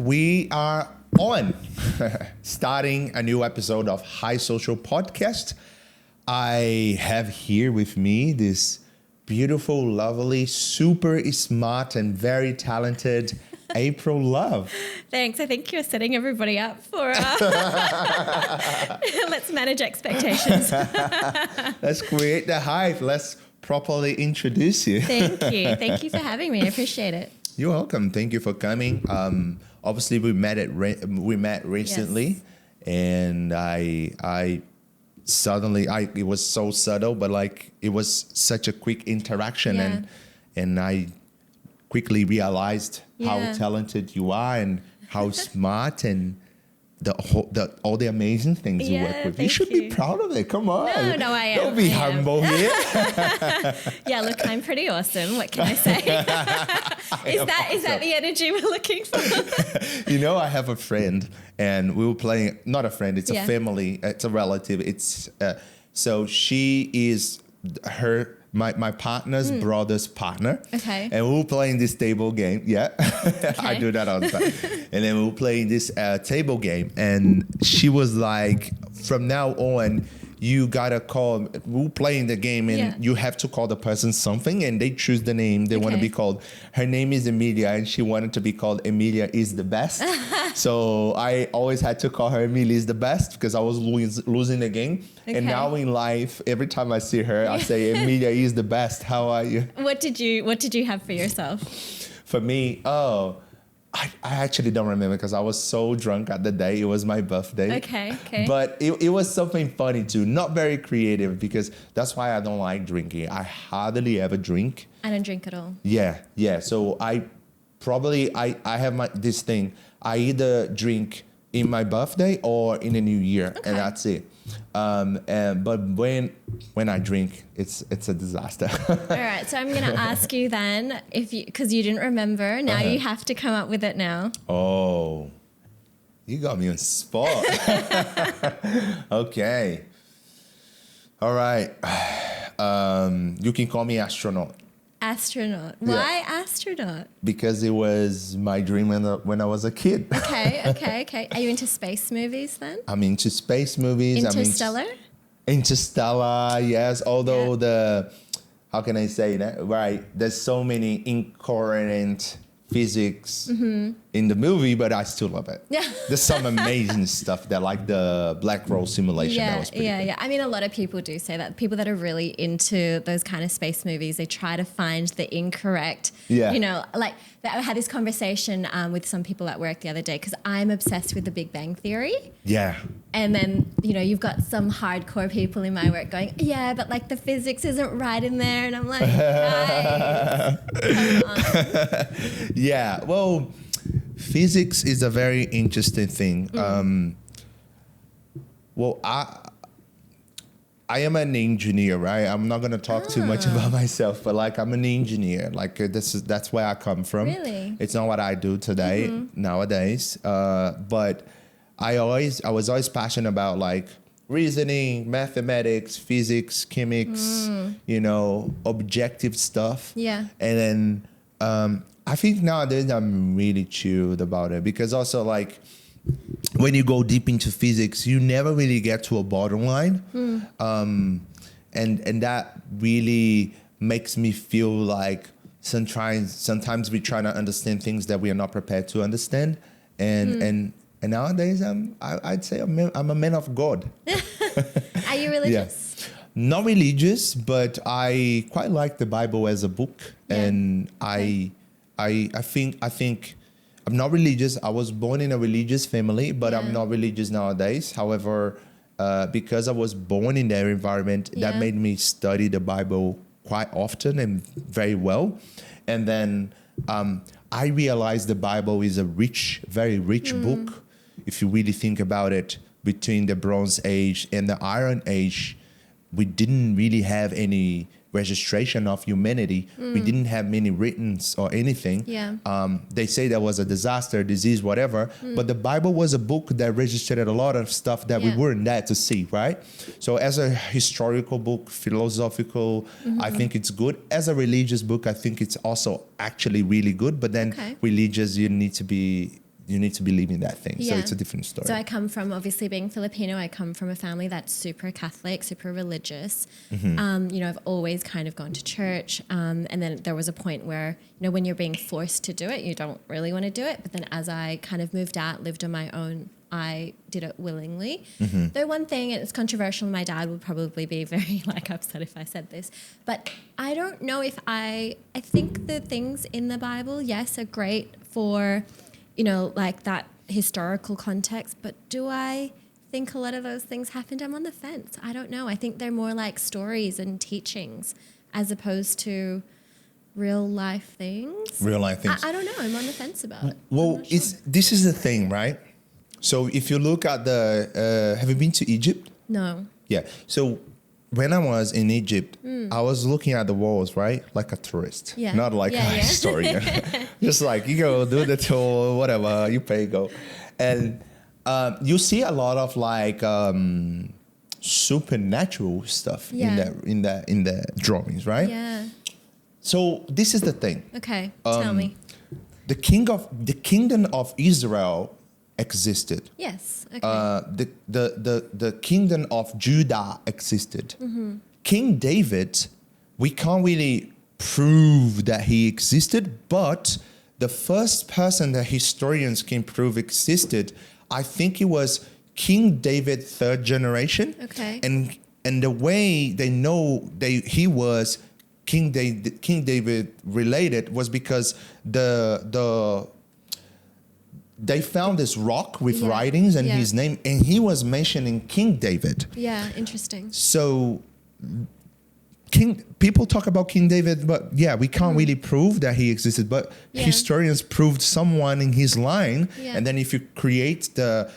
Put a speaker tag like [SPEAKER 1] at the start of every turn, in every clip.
[SPEAKER 1] We are on starting a new episode of High Social Podcast. I have here with me this beautiful, lovely, super smart and very talented April Love.
[SPEAKER 2] Thanks. I think you're setting everybody up for let's manage expectations.
[SPEAKER 1] Let's create the hype. Let's properly introduce you.
[SPEAKER 2] Thank you. Thank you for having me. I appreciate it.
[SPEAKER 1] You're welcome. Thank you for coming. Obviously, we met recently,
[SPEAKER 2] Yes.
[SPEAKER 1] and I suddenly it was so subtle, but like it was such a quick interaction,
[SPEAKER 2] Yeah.
[SPEAKER 1] and I quickly realized how
[SPEAKER 2] Yeah.
[SPEAKER 1] talented you are and how smart and all the amazing things you
[SPEAKER 2] Yeah,
[SPEAKER 1] work with. You
[SPEAKER 2] thank
[SPEAKER 1] should
[SPEAKER 2] you.
[SPEAKER 1] be proud of it. Come on.
[SPEAKER 2] No, I am.
[SPEAKER 1] Don't be
[SPEAKER 2] I am.
[SPEAKER 1] humble here.
[SPEAKER 2] Yeah, look, I'm pretty awesome. What can I say? Is that the energy we're looking for?
[SPEAKER 1] You know, I have a friend, and we were playing. Not a friend; it's a
[SPEAKER 2] Yeah.
[SPEAKER 1] family. It's a relative. It's so she is my partner's brother's partner.
[SPEAKER 2] Okay.
[SPEAKER 1] And we were playing this table game. Yeah, I do that all the time. And then we were playing this table game, and she was like, "From now on, you gotta call." We were playing the game, and
[SPEAKER 2] Yeah.
[SPEAKER 1] you have to call the person something, and they choose the name they want to
[SPEAKER 2] Okay.
[SPEAKER 1] be called. Her name is Emilia, and she wanted to be called Emilia is the best. So I always had to call her Emilia is the best because I was losing the game.
[SPEAKER 2] Okay.
[SPEAKER 1] And now in life, every time I see her, I say Emilia is the best. How are you?
[SPEAKER 2] What did you have for yourself?
[SPEAKER 1] For me, I actually don't remember because I was so drunk at the day. It was my birthday.
[SPEAKER 2] Okay.
[SPEAKER 1] But it was something funny too. Not very creative because that's why I don't like drinking. I hardly ever drink.
[SPEAKER 2] I don't drink at all.
[SPEAKER 1] Yeah. So I have this thing. I either drink in my birthday or in the new year,
[SPEAKER 2] Okay.
[SPEAKER 1] and that's it. But when I drink, it's a disaster.
[SPEAKER 2] All right, so I'm going to ask you then, because you didn't remember, now you have to come up with it now.
[SPEAKER 1] Oh, you got me on spot. Okay. All right. You can call me astronaut
[SPEAKER 2] Astronaut.
[SPEAKER 1] Yeah.
[SPEAKER 2] Why astronaut?
[SPEAKER 1] because it was my dream when I was a kid.
[SPEAKER 2] Okay. Are you into space movies then?
[SPEAKER 1] I'm into space movies.
[SPEAKER 2] Interstellar?
[SPEAKER 1] Interstellar, yes. Although how can I say that? Right. There's so many incoherent physics in the movie, but I still love it.
[SPEAKER 2] Yeah.
[SPEAKER 1] There's some amazing stuff that, like the black hole simulation. That was pretty good.
[SPEAKER 2] Yeah. I mean, a lot of people do say that. People that are really into those kind of space movies, they try to find the incorrect, like I had this conversation with some people at work the other day because I'm obsessed with the Big Bang Theory.
[SPEAKER 1] Yeah.
[SPEAKER 2] And then, you've got some hardcore people in my work going, yeah, but like the physics isn't right in there. And I'm like, guys, come on.
[SPEAKER 1] Yeah. Well, physics is a very interesting thing. I am an engineer, right? I'm not going to talk too much about myself, but like I'm an engineer. Like that's where I come from.
[SPEAKER 2] Really?
[SPEAKER 1] It's not what I do today nowadays. But I was always passionate about like reasoning, mathematics, physics, chemics, objective stuff.
[SPEAKER 2] Yeah.
[SPEAKER 1] And then I think nowadays I'm really chilled about it because also like when you go deep into physics, you never really get to a bottom line. And that really makes me feel like sometimes we try to understand things that we are not prepared to understand. And nowadays I'd say I'm a man of God.
[SPEAKER 2] Are you religious?
[SPEAKER 1] Not religious, but I quite like the Bible as a book.
[SPEAKER 2] Yeah.
[SPEAKER 1] And
[SPEAKER 2] Okay.
[SPEAKER 1] I think I'm not religious. I was born in a religious family, but I'm not religious nowadays. However, because I was born in that environment, that made me study the Bible quite often and very well. And then I realized the Bible is a very rich book. If you really think about it, between the Bronze Age and the Iron Age, we didn't really have any registration of humanity. We didn't have many writings or anything.
[SPEAKER 2] Yeah.
[SPEAKER 1] They say there was a disaster, disease, whatever. But the Bible was a book that registered a lot of stuff that we weren't there to see, right? So as a historical book, philosophical, I think it's good. As a religious book, I think it's also actually really good. But then religious, you need to be you need to believe in that thing. So
[SPEAKER 2] Yeah.
[SPEAKER 1] it's a different story.
[SPEAKER 2] So I come from, obviously being Filipino, I come from a family that's super Catholic, super religious. You know, I've always kind of gone to church. And then there was a point where, you know, when you're being forced to do it, you don't really want to do it. But then as I kind of moved out, lived on my own, I did it willingly. Though one thing, and it's controversial, my dad would probably be very like upset if I said this, but I don't know if I think the things in the Bible, yes, are great for, you know, like that historical context, but do I think a lot of those things happened? I'm on the fence. I don't know. I think they're more like stories and teachings as opposed to real life things.
[SPEAKER 1] Real life things.
[SPEAKER 2] I don't know. I'm on the fence about it.
[SPEAKER 1] Well, this is the thing, right? So if you look at have you been to Egypt?
[SPEAKER 2] No.
[SPEAKER 1] Yeah. So when I was in Egypt, I was looking at the walls, right? Like a tourist,
[SPEAKER 2] Yeah.
[SPEAKER 1] not like a historian. Just like you go do the tour, whatever, you pay, go. And you see a lot of like supernatural stuff in the drawings, right?
[SPEAKER 2] Yeah.
[SPEAKER 1] So this is the thing.
[SPEAKER 2] Okay. Tell me.
[SPEAKER 1] The kingdom of Israel existed.
[SPEAKER 2] Yes. Okay.
[SPEAKER 1] The kingdom of Judah existed. King David, we can't really prove that he existed, but the first person that historians can prove existed, I think it was King David, third generation.
[SPEAKER 2] Okay.
[SPEAKER 1] And the way they know he was King David related was because they found this rock with writings and his name, and he was mentioning King David.
[SPEAKER 2] Yeah, interesting.
[SPEAKER 1] So people talk about King David, but we can't really prove that he existed, but historians proved someone in his line. And then if you create the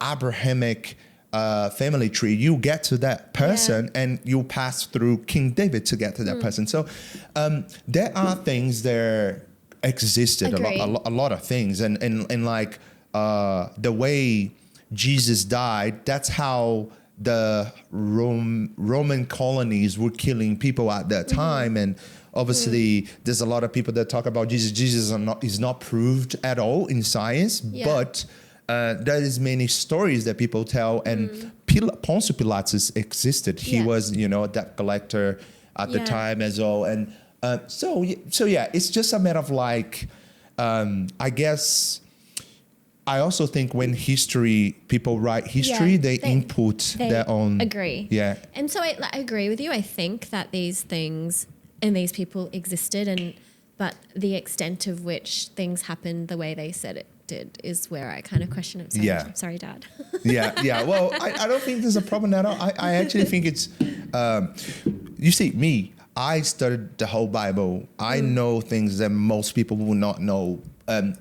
[SPEAKER 1] Abrahamic family tree, you get to that person and you pass through King David to get to that person. So there are things there existed, a lot of things, and like the way Jesus died, that's how the Roman colonies were killing people at that time. And obviously there's a lot of people that talk about Jesus is not proved at all in science, but there is many stories that people tell, and Pontius Pilatus existed. He was, debt collector at the time as well. And so it's just a matter of like, I guess, I also think when people write history, they input their own.
[SPEAKER 2] Agree.
[SPEAKER 1] Yeah.
[SPEAKER 2] And so I agree with you. I think that these things and these people existed, but the extent of which things happened the way they said it did is where I kind of question it. Sorry, Dad.
[SPEAKER 1] Yeah. Well, I don't think there's a problem at all. I actually think it's, you see, me, I studied the whole Bible. I know things that most people will not know. I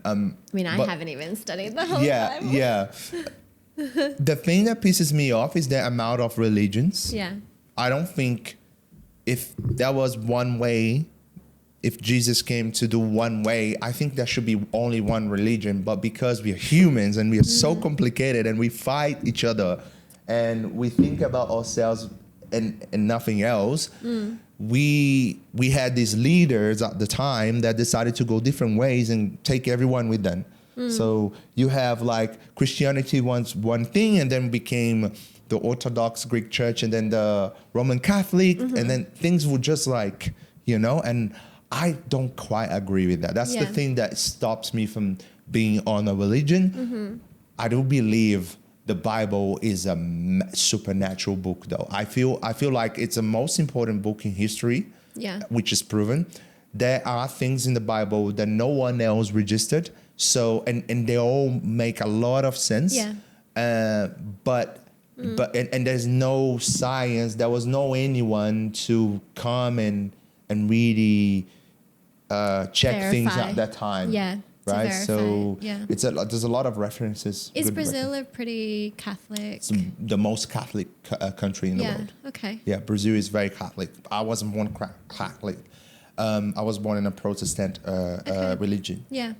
[SPEAKER 2] haven't even studied the whole Bible.
[SPEAKER 1] Yeah. The thing that pisses me off is the amount of religions.
[SPEAKER 2] Yeah.
[SPEAKER 1] I don't think if there was one way, if Jesus came to do one way, I think there should be only one religion. But because we are humans and we are so complicated and we fight each other and we think about ourselves and nothing else, we had these leaders at the time that decided to go different ways and take everyone with them. So you have like Christianity wants one thing and then became the Orthodox Greek Church and then the Roman Catholic, and then things were just like, and I don't quite agree with that. That's the thing that stops me from being on a religion. I do believe the Bible is a supernatural book, though. I feel like it's the most important book in history, which is proven. There are things in the Bible that no one else registered, so and they all make a lot of sense. But there's no science. There was no anyone to come and really check things at that time. Right, so there's a lot of references.
[SPEAKER 2] Is Brazil a pretty Catholic?
[SPEAKER 1] It's the most Catholic country in the world.
[SPEAKER 2] Okay.
[SPEAKER 1] Yeah, Brazil is very Catholic. I wasn't born Catholic. I was born in a Protestant religion. Yeah.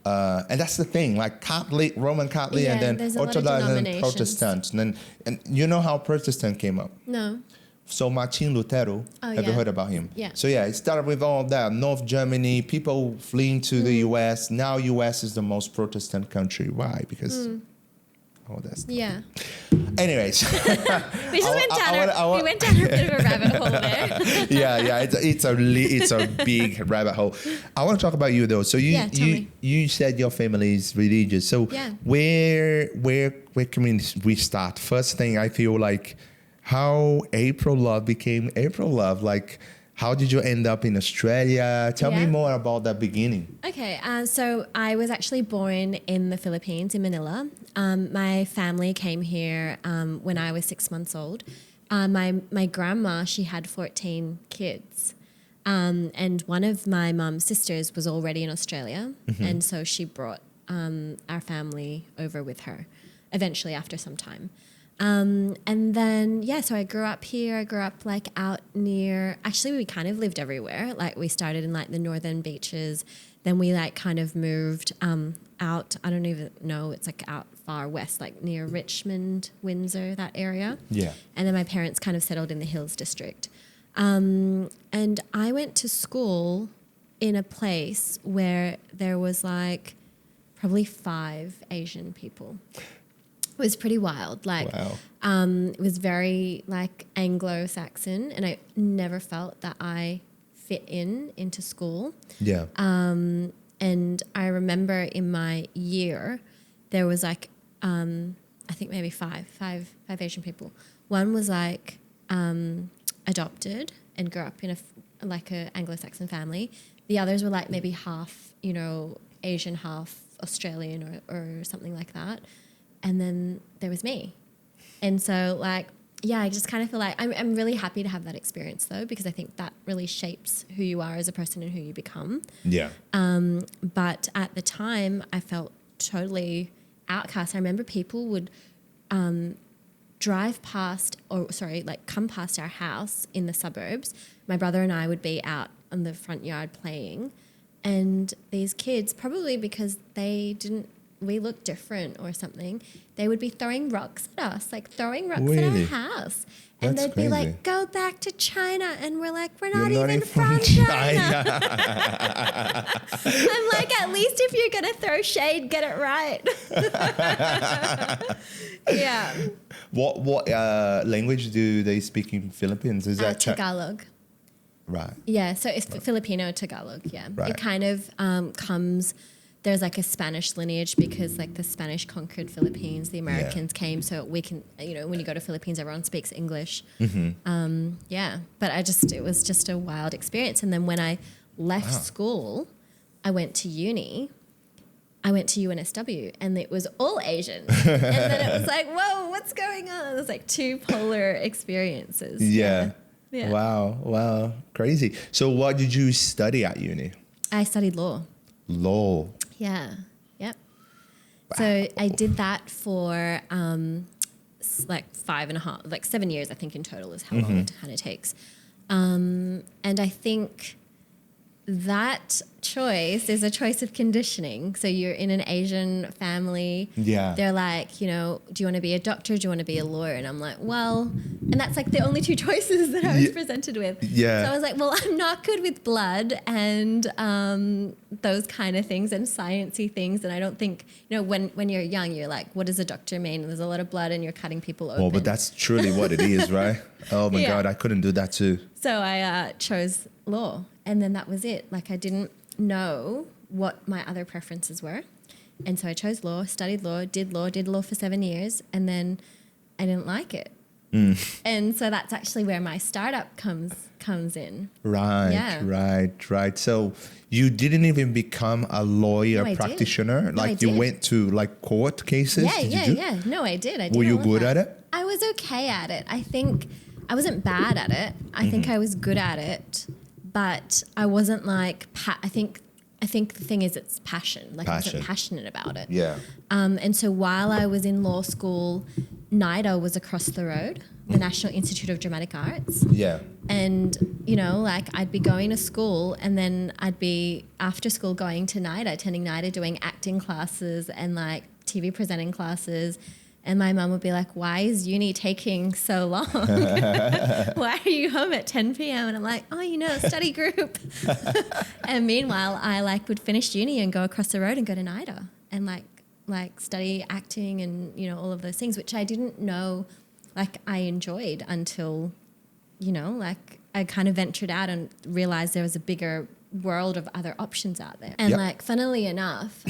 [SPEAKER 1] And that's the thing, like Catholic, Roman Catholic, and then Orthodox and Protestant. And you know how Protestant came up?
[SPEAKER 2] No.
[SPEAKER 1] So Martin Lutero,
[SPEAKER 2] Oh,
[SPEAKER 1] have you
[SPEAKER 2] yeah.
[SPEAKER 1] heard about him?
[SPEAKER 2] Yeah.
[SPEAKER 1] So yeah, it started with all that. North Germany, people fleeing to the US. Now US is the most Protestant country. Why? Because all that stuff.
[SPEAKER 2] Yeah.
[SPEAKER 1] Anyways.
[SPEAKER 2] We just we went down a bit of a rabbit hole there.
[SPEAKER 1] yeah. It's a big rabbit hole. I want to talk about you though. So
[SPEAKER 2] tell me.
[SPEAKER 1] you said your family is religious. So
[SPEAKER 2] Yeah.
[SPEAKER 1] where can we start? First thing, I feel like how April Love became April Love. Like, how did you end up in Australia? Tell me more about that beginning.
[SPEAKER 2] Okay, so I was actually born in the Philippines, in Manila. My family came here when I was 6 months old. My grandma, she had 14 kids. And one of my mum's sisters was already in Australia. And so she brought our family over with her eventually after some time. And then, so I grew up here. I grew up like out near, actually we kind of lived everywhere. Like we started in like the northern beaches. Then we like kind of moved out, I don't even know, it's like out far west, like near Richmond, Windsor, that area.
[SPEAKER 1] Yeah.
[SPEAKER 2] And then my parents kind of settled in the Hills District. And I went to school in a place where there was like probably 5 Asian people. It was pretty wild. Like, it was very like Anglo-Saxon, and I never felt that I fit into school.
[SPEAKER 1] Yeah.
[SPEAKER 2] And I remember in my year, there was like, I think maybe five Asian people. One was like adopted and grew up in a Anglo-Saxon family. The others were like maybe half, Asian, half Australian or something like that. And then there was me. And so like, I just kind of feel like I'm really happy to have that experience though, because I think that really shapes who you are as a person and who you become.
[SPEAKER 1] Yeah.
[SPEAKER 2] But at the time I felt totally outcast. I remember people would drive past come past our house in the suburbs. My brother and I would be out on the front yard playing, and these kids, probably because we looked different or something, they would be throwing rocks at us, like throwing rocks at our house. And
[SPEAKER 1] That's
[SPEAKER 2] they'd
[SPEAKER 1] crazy.
[SPEAKER 2] be like, go back to China. And we're like, we're not even from China. I'm like, at least if you're going to throw shade, get it right. Yeah.
[SPEAKER 1] What language do they speak in Philippines? Is that
[SPEAKER 2] Tagalog.
[SPEAKER 1] Right.
[SPEAKER 2] Yeah, so it's Filipino Tagalog, yeah.
[SPEAKER 1] Right.
[SPEAKER 2] It kind of comes... There's like a Spanish lineage because like the Spanish conquered Philippines, the Americans came, so we can, when you go to Philippines, everyone speaks English. But it was just a wild experience. And then when I left school, I went to uni. I went to UNSW and it was all Asian. And then it was like, whoa, what's going on? It was like 2 polar experiences. Yeah.
[SPEAKER 1] Wow. Crazy. So what did you study at uni?
[SPEAKER 2] I studied law.
[SPEAKER 1] Law.
[SPEAKER 2] Yeah. Yep. Wow. So I did that for like 7 years, I think in total is how long it kind of takes. And I think that choice is a choice of conditioning. So you're in an Asian family.
[SPEAKER 1] Yeah.
[SPEAKER 2] They're like, do you want to be a doctor? Do you want to be a lawyer? And I'm like, well, and that's like the only 2 choices that I was presented with.
[SPEAKER 1] Yeah.
[SPEAKER 2] So I was like, well, I'm not good with blood and those kind of things and sciencey things. And I don't think, when you're young, you're like, what does a doctor mean? And there's a lot of blood and you're cutting people open.
[SPEAKER 1] Oh, but that's truly what it is, right? Oh my God, I couldn't do that too.
[SPEAKER 2] So I chose law. And then that was it. Like I didn't know what my other preferences were. And so I chose law, studied law, did law for 7 years. And then I didn't like it. And so that's actually where my startup comes in.
[SPEAKER 1] Right. So you didn't even become a lawyer practitioner? You went to like court cases?
[SPEAKER 2] Yeah. No, I did.
[SPEAKER 1] Were you good at it?
[SPEAKER 2] I was okay at it. I think I wasn't bad at it. I think I was good at it. But I wasn't like, I think the thing is it's passion. Like I wasn't passionate about it.
[SPEAKER 1] Yeah.
[SPEAKER 2] And so while I was in law school, NIDA was across the road, the National Institute of Dramatic Arts.
[SPEAKER 1] Yeah.
[SPEAKER 2] And, I'd be going to school and then I'd be after school going to NIDA, attending NIDA, doing acting classes and like TV presenting classes. And my mum would be like, why is uni taking so long? Why are you home at 10 p.m.? And I'm like, oh, study group. And meanwhile, I like would finish uni and go across the road and go to NIDA and like study acting and, all of those things, which I didn't know like I enjoyed until, like I kind of ventured out and realized there was a bigger world of other options out there. And like, funnily enough,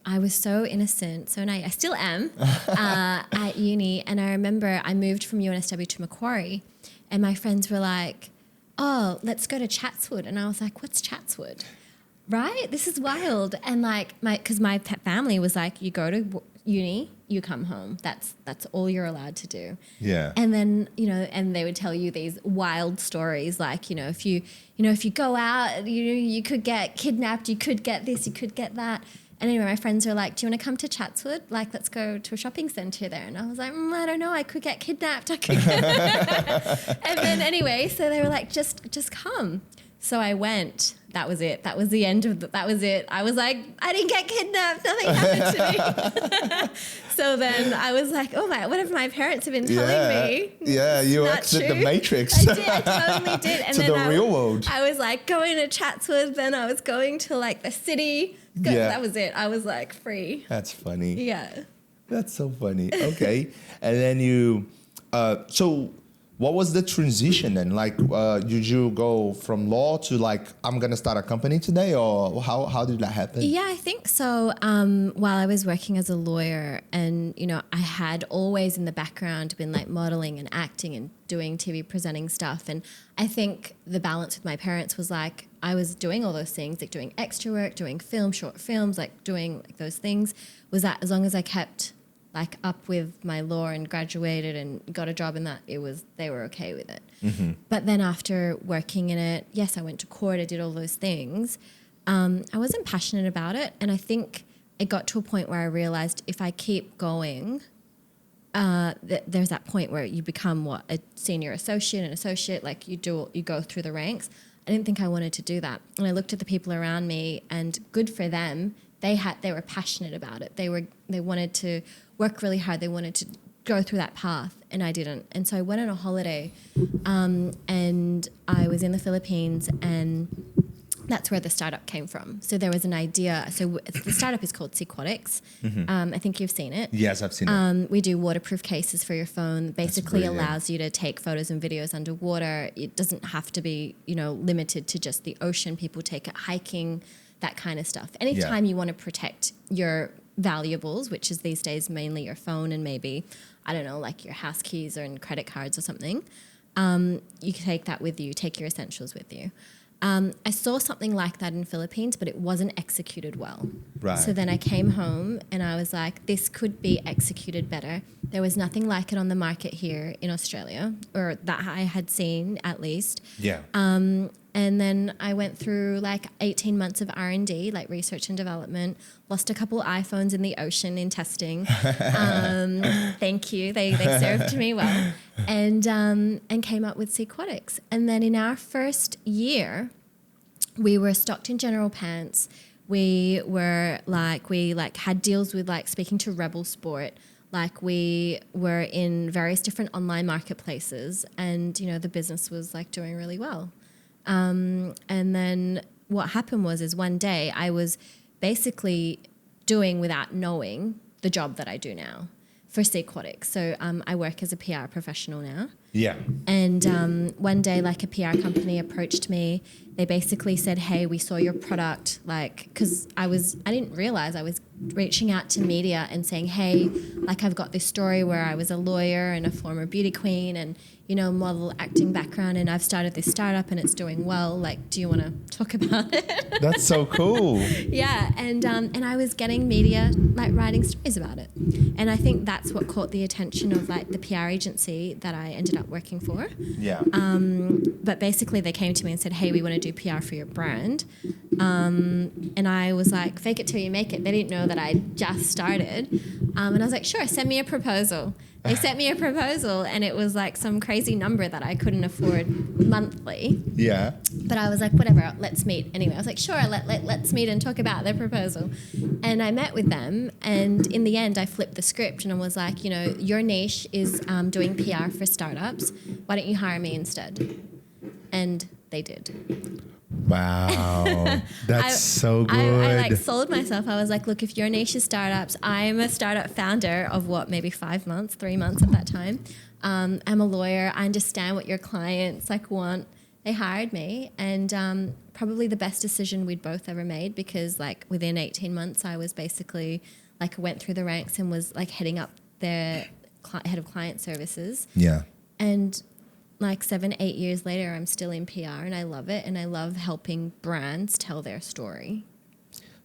[SPEAKER 2] I was so innocent, so naive. I still am at uni. And I remember I moved from UNSW to Macquarie and my friends were like, oh, let's go to Chatswood. And I was like, what's Chatswood? Right? This is wild. And like because my family was like, you go to uni, you come home. That's all you're allowed to do.
[SPEAKER 1] Yeah.
[SPEAKER 2] And then, and they would tell you these wild stories like, if you go out, you could get kidnapped, you could get this, you could get that. And anyway, my friends were like, do you want to come to Chatswood? Like, let's go to a shopping centre there. And I was like, I don't know. I could get kidnapped. And then anyway, so they were like, just come. So I went. That was it. That was the end of that was it. I was like, I didn't get kidnapped. Nothing happened to me. So then I was like, oh my, what have my parents have been telling me?
[SPEAKER 1] Yeah, you exited the Matrix.
[SPEAKER 2] I did. I totally did. And
[SPEAKER 1] to
[SPEAKER 2] then
[SPEAKER 1] the real world.
[SPEAKER 2] I was like going to Chatswood. Then I was going to like the city. That was it. I was like free.
[SPEAKER 1] That's funny.
[SPEAKER 2] Yeah.
[SPEAKER 1] That's so funny. Okay. And then you, so what was the transition then? Like, did you go from law to like, I'm going to start a company today, or how did that happen?
[SPEAKER 2] Yeah, I think so. While I was working as a lawyer and, I had always in the background been like modeling and acting and doing TV presenting stuff. And I think the balance with my parents was like, I was doing all those things, like doing extra work, doing short films, like doing like those things, was that as long as I kept like up with my law and graduated and got a job in that, they were okay with it. Mm-hmm. But then after working in it, yes, I went to court, I did all those things. I wasn't passionate about it. And I think it got to a point where I realized if I keep going, there's that point where you become a senior associate, an associate, like you go through the ranks. I didn't think I wanted to do that. And I looked at the people around me and good for them. They were passionate about it. They wanted to work really hard. They wanted to go through that path, and I didn't. And so I went on a holiday, and I was in the Philippines, and that's where the startup came from. So there was an idea. So the startup is called Seaquatix. Mm-hmm. I think you've seen it.
[SPEAKER 1] Yes, I've seen it.
[SPEAKER 2] We do waterproof cases for your phone. Basically allows you to take photos and videos underwater. It doesn't have to be, limited to just the ocean. People take it hiking, that kind of stuff. Anytime you want to protect your valuables, which is these days mainly your phone and maybe, I don't know, like your house keys or credit cards or something, you can take that with you, take your essentials with you. I saw something like that in Philippines, but it wasn't executed well.
[SPEAKER 1] Right.
[SPEAKER 2] So then I came home and I was like, this could be executed better. There was nothing like it on the market here in Australia, or that I had seen at least.
[SPEAKER 1] Yeah.
[SPEAKER 2] And then I went through like 18 months of R&D, like research and development, lost a couple iPhones in the ocean in testing. Thank you. They served me well. And came up with Seaquatix. And then in our first year, we were stocked in general pants. We were we had deals with like speaking to Rebel Sport. Like we were in various different online marketplaces, and the business was like doing really well. And then what happened is one day I was basically doing without knowing the job that I do now for Seaquatix. So I work as a PR professional now.
[SPEAKER 1] Yeah.
[SPEAKER 2] And one day, like a PR company approached me. They basically said, "Hey, we saw your product." Because I didn't realize I was reaching out to media and saying, "Hey, like I've got this story where I was a lawyer and a former beauty queen and model acting background, and I've started this startup and it's doing well. Like, do you want to talk about it?"
[SPEAKER 1] That's so cool.
[SPEAKER 2] Yeah, and I was getting media like writing stories about it, and I think that's what caught the attention of like the PR agency that I ended up working for.
[SPEAKER 1] Yeah.
[SPEAKER 2] But basically, they came to me and said, "Hey, we want to do PR for your brand," and I was like, "Fake it till you make it." They didn't know that I just started, and I was like, "Sure, send me a proposal." They sent me a proposal and it was like some crazy number that I couldn't afford monthly.
[SPEAKER 1] Yeah.
[SPEAKER 2] But I was like, whatever, let's meet. Anyway, I was like, sure, let's meet and talk about their proposal. And I met with them. And in the end, I flipped the script and I was like, you know, your niche is doing PR for startups. Why don't you hire me instead? And they did.
[SPEAKER 1] Wow. That's so good.
[SPEAKER 2] I like sold myself. I was like, look, if your niche is startups, I'm a startup founder of maybe 3 months at that time. I'm a lawyer. I understand what your clients like want. They hired me, and probably the best decision we'd both ever made, because like within 18 months, I was basically like went through the ranks and was like heading up their head of client services.
[SPEAKER 1] Yeah.
[SPEAKER 2] And like 7-8 years later, I'm still in PR and I love it. And I love helping brands tell their story.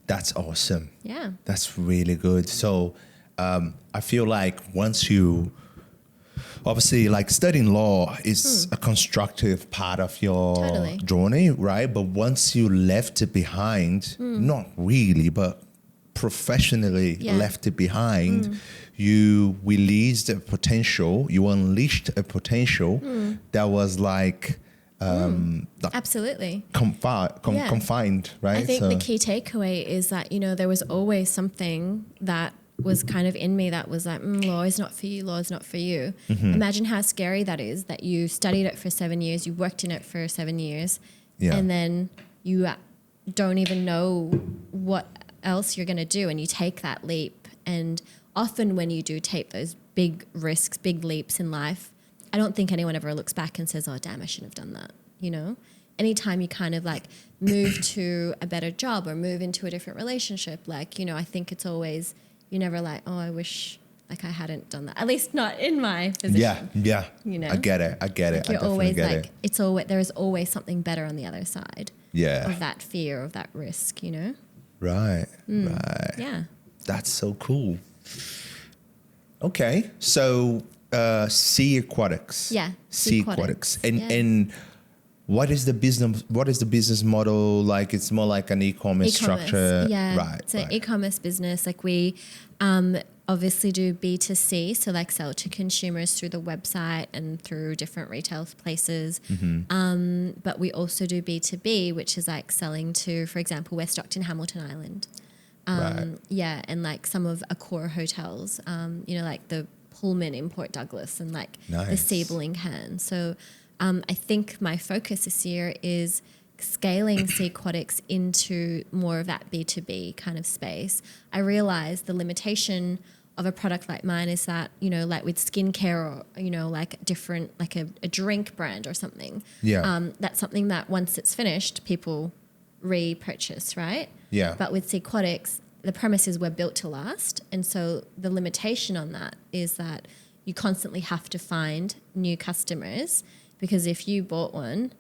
[SPEAKER 1] That's awesome.
[SPEAKER 2] Yeah.
[SPEAKER 1] That's really good. So I feel like once you, obviously like studying law is a constructive part of your journey, right? But once you left it behind, not really, but professionally left it behind, you released a potential, you unleashed a potential that was like
[SPEAKER 2] absolutely
[SPEAKER 1] confined, right?
[SPEAKER 2] I think the key takeaway is that, you know, there was always something that was kind of in me that was like, law is not for you, law is not for you. Imagine how scary that is, that you studied it for 7 years, you worked in it for 7 years, and then you don't even know what else you're going to do, and you take that leap. And often when you do take those big risks, big leaps in life, I don't think anyone ever looks back and says, oh, damn, I shouldn't have done that. You know, anytime you kind of like move to a better job or move into a different relationship, like, you know, I think it's always, you're never like, oh, I wish like I hadn't done that. At least not in my position.
[SPEAKER 1] Yeah.
[SPEAKER 2] You know,
[SPEAKER 1] I get it.
[SPEAKER 2] like
[SPEAKER 1] I
[SPEAKER 2] you're always
[SPEAKER 1] get
[SPEAKER 2] like,
[SPEAKER 1] it.
[SPEAKER 2] it's always, there is always something better on the other side.
[SPEAKER 1] Yeah.
[SPEAKER 2] Of that fear, of that risk, you know?
[SPEAKER 1] Right. Right.
[SPEAKER 2] Yeah.
[SPEAKER 1] That's so cool. Okay. So Seaquatix.
[SPEAKER 2] Yeah.
[SPEAKER 1] Seaquatix. And what is the business model like? It's more like an e-commerce structure.
[SPEAKER 2] Yeah.
[SPEAKER 1] Right.
[SPEAKER 2] It's an e-commerce business. Like we obviously do B2C, so like sell to consumers through the website and through different retail places. But we also do B2B, which is like selling to, for example, we're stocked in Hamilton Island.
[SPEAKER 1] Right.
[SPEAKER 2] Yeah, and like some of Accor hotels, you know, like the Pullman in Port Douglas and like the Siebling Hand. So I think my focus this year is scaling Seaquatix into more of that B2B kind of space. I realized the limitation of a product like mine is that, you know, like with skincare or, you know, like different, like a drink brand or something.
[SPEAKER 1] Yeah.
[SPEAKER 2] That's something that once it's finished, people repurchase, right?
[SPEAKER 1] Yeah.
[SPEAKER 2] But with Seaquatix, the premise is we're built to last. And so the limitation on that is that you constantly have to find new customers, because if you bought one,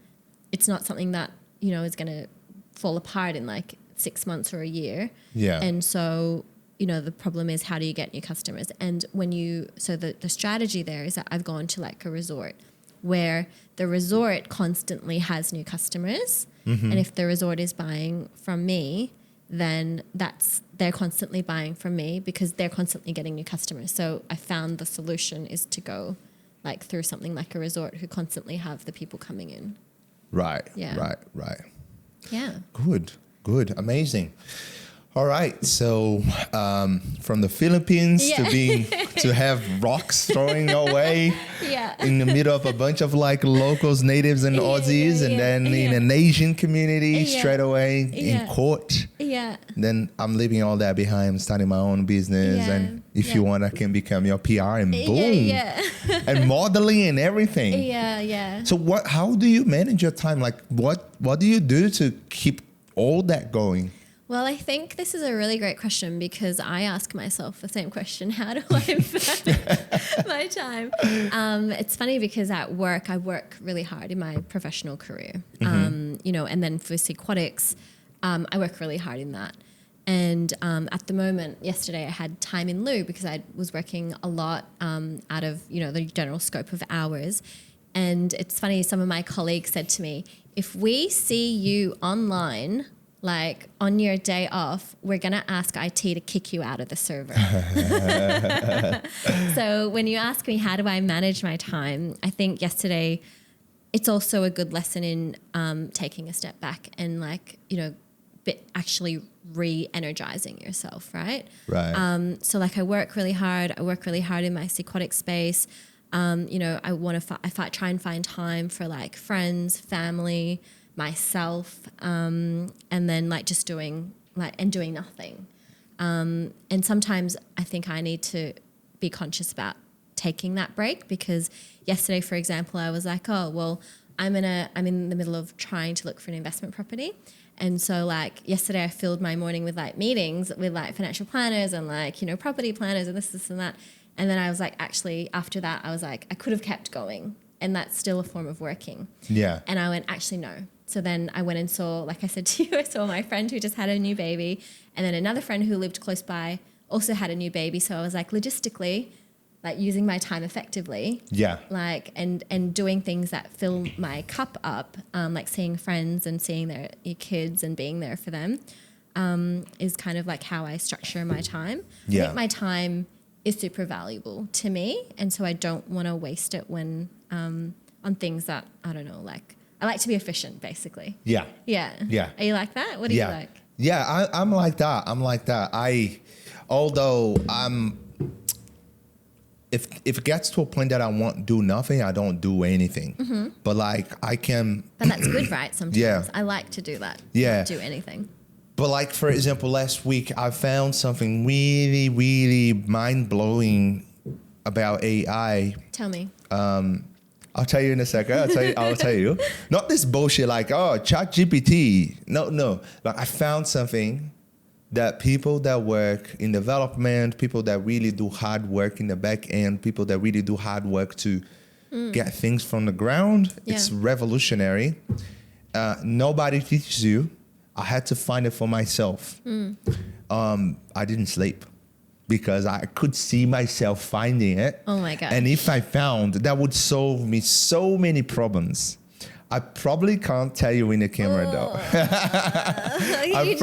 [SPEAKER 2] it's not something that, you know, is going to fall apart in like 6 months or a year.
[SPEAKER 1] Yeah.
[SPEAKER 2] And so, you know, the problem is, how do you get new customers? And when you, so the strategy there is that I've gone to like a resort where the resort constantly has new customers. And if the resort is buying from me, then they're constantly buying from me because they're constantly getting new customers. So I found the solution is to go like through something like a resort who constantly have the people coming in.
[SPEAKER 1] Right.
[SPEAKER 2] Yeah.
[SPEAKER 1] Right.
[SPEAKER 2] Yeah.
[SPEAKER 1] Good. Amazing. All right. So from the Philippines to have rocks throwing away in the middle of a bunch of like locals, natives and Aussies, and then in an Asian community straight away in court.
[SPEAKER 2] Yeah.
[SPEAKER 1] Then I'm leaving all that behind. I'm starting my own business. And if you want, I can become your PR and boom. And modeling and everything.
[SPEAKER 2] Yeah.
[SPEAKER 1] So how do you manage your time? Like what do you do to keep all that going?
[SPEAKER 2] Well, I think this is a really great question, because I ask myself the same question. How do I manage my time? It's funny because at work, I work really hard in my professional career, you know, and then for Seaquatix, I work really hard in that. And at the moment, yesterday I had time in lieu because I was working a lot out of, you know, the general scope of hours. And it's funny, some of my colleagues said to me, if we see you online like on your day off, we're going to ask IT to kick you out of the server. So when you ask me, how do I manage my time? I think yesterday, it's also a good lesson in taking a step back and like, you know, actually re-energizing yourself, right?
[SPEAKER 1] Right.
[SPEAKER 2] So like I work really hard in my Seaquatix space. You know, I want to try and find time for like friends, family, myself, and then like just doing nothing. And sometimes I think I need to be conscious about taking that break, because yesterday, for example, I was like, oh, well, I'm in the middle of trying to look for an investment property. And so like yesterday I filled my morning with like meetings with like financial planners and like, you know, property planners and this and that. And then I was like, actually after that, I was like, I could have kept going, and that's still a form of working.
[SPEAKER 1] Yeah.
[SPEAKER 2] And I went, actually, no. So then I went and saw, like I said to you, I saw my friend who just had a new baby, and then another friend who lived close by also had a new baby. So I was like, logistically, like using my time effectively.
[SPEAKER 1] Yeah.
[SPEAKER 2] Like, and doing things that fill my cup up, like seeing friends and seeing your kids and being there for them, is kind of like how I structure my time.
[SPEAKER 1] Yeah.
[SPEAKER 2] I think my time is super valuable to me, and so I don't want to waste it when on things that, I don't know, like I like to be efficient, basically.
[SPEAKER 1] Yeah.
[SPEAKER 2] Yeah.
[SPEAKER 1] Yeah.
[SPEAKER 2] Are you like that? What do you like?
[SPEAKER 1] Yeah, I'm like that. Although if it gets to a point that I want to do nothing, I don't do anything. Mm-hmm. But like I can.
[SPEAKER 2] But that's good, right? Sometimes.
[SPEAKER 1] Yeah.
[SPEAKER 2] I like to do that.
[SPEAKER 1] Yeah.
[SPEAKER 2] Not do anything.
[SPEAKER 1] But like, for example, last week I found something really, really mind-blowing about AI.
[SPEAKER 2] Tell me.
[SPEAKER 1] I'll tell you in a second. I'll tell you. Not this bullshit like, oh, ChatGPT. No. Like I found something that people that work in development, people that really do hard work in the back end, people that really do hard work to get things from the ground. Yeah. It's revolutionary. Nobody teaches you. I had to find it for myself. I didn't sleep because I could see myself finding it.
[SPEAKER 2] Oh my God.
[SPEAKER 1] And if I found, that would solve me so many problems. I probably can't tell you in the camera though.
[SPEAKER 2] You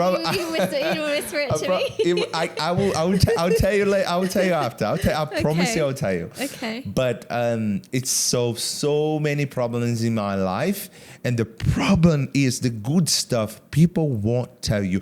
[SPEAKER 2] whisper it to me.
[SPEAKER 1] I'll tell you later. I will tell you after. I promise you I'll tell you.
[SPEAKER 2] Okay.
[SPEAKER 1] But it's so many problems in my life, and the problem is the good stuff people won't tell you.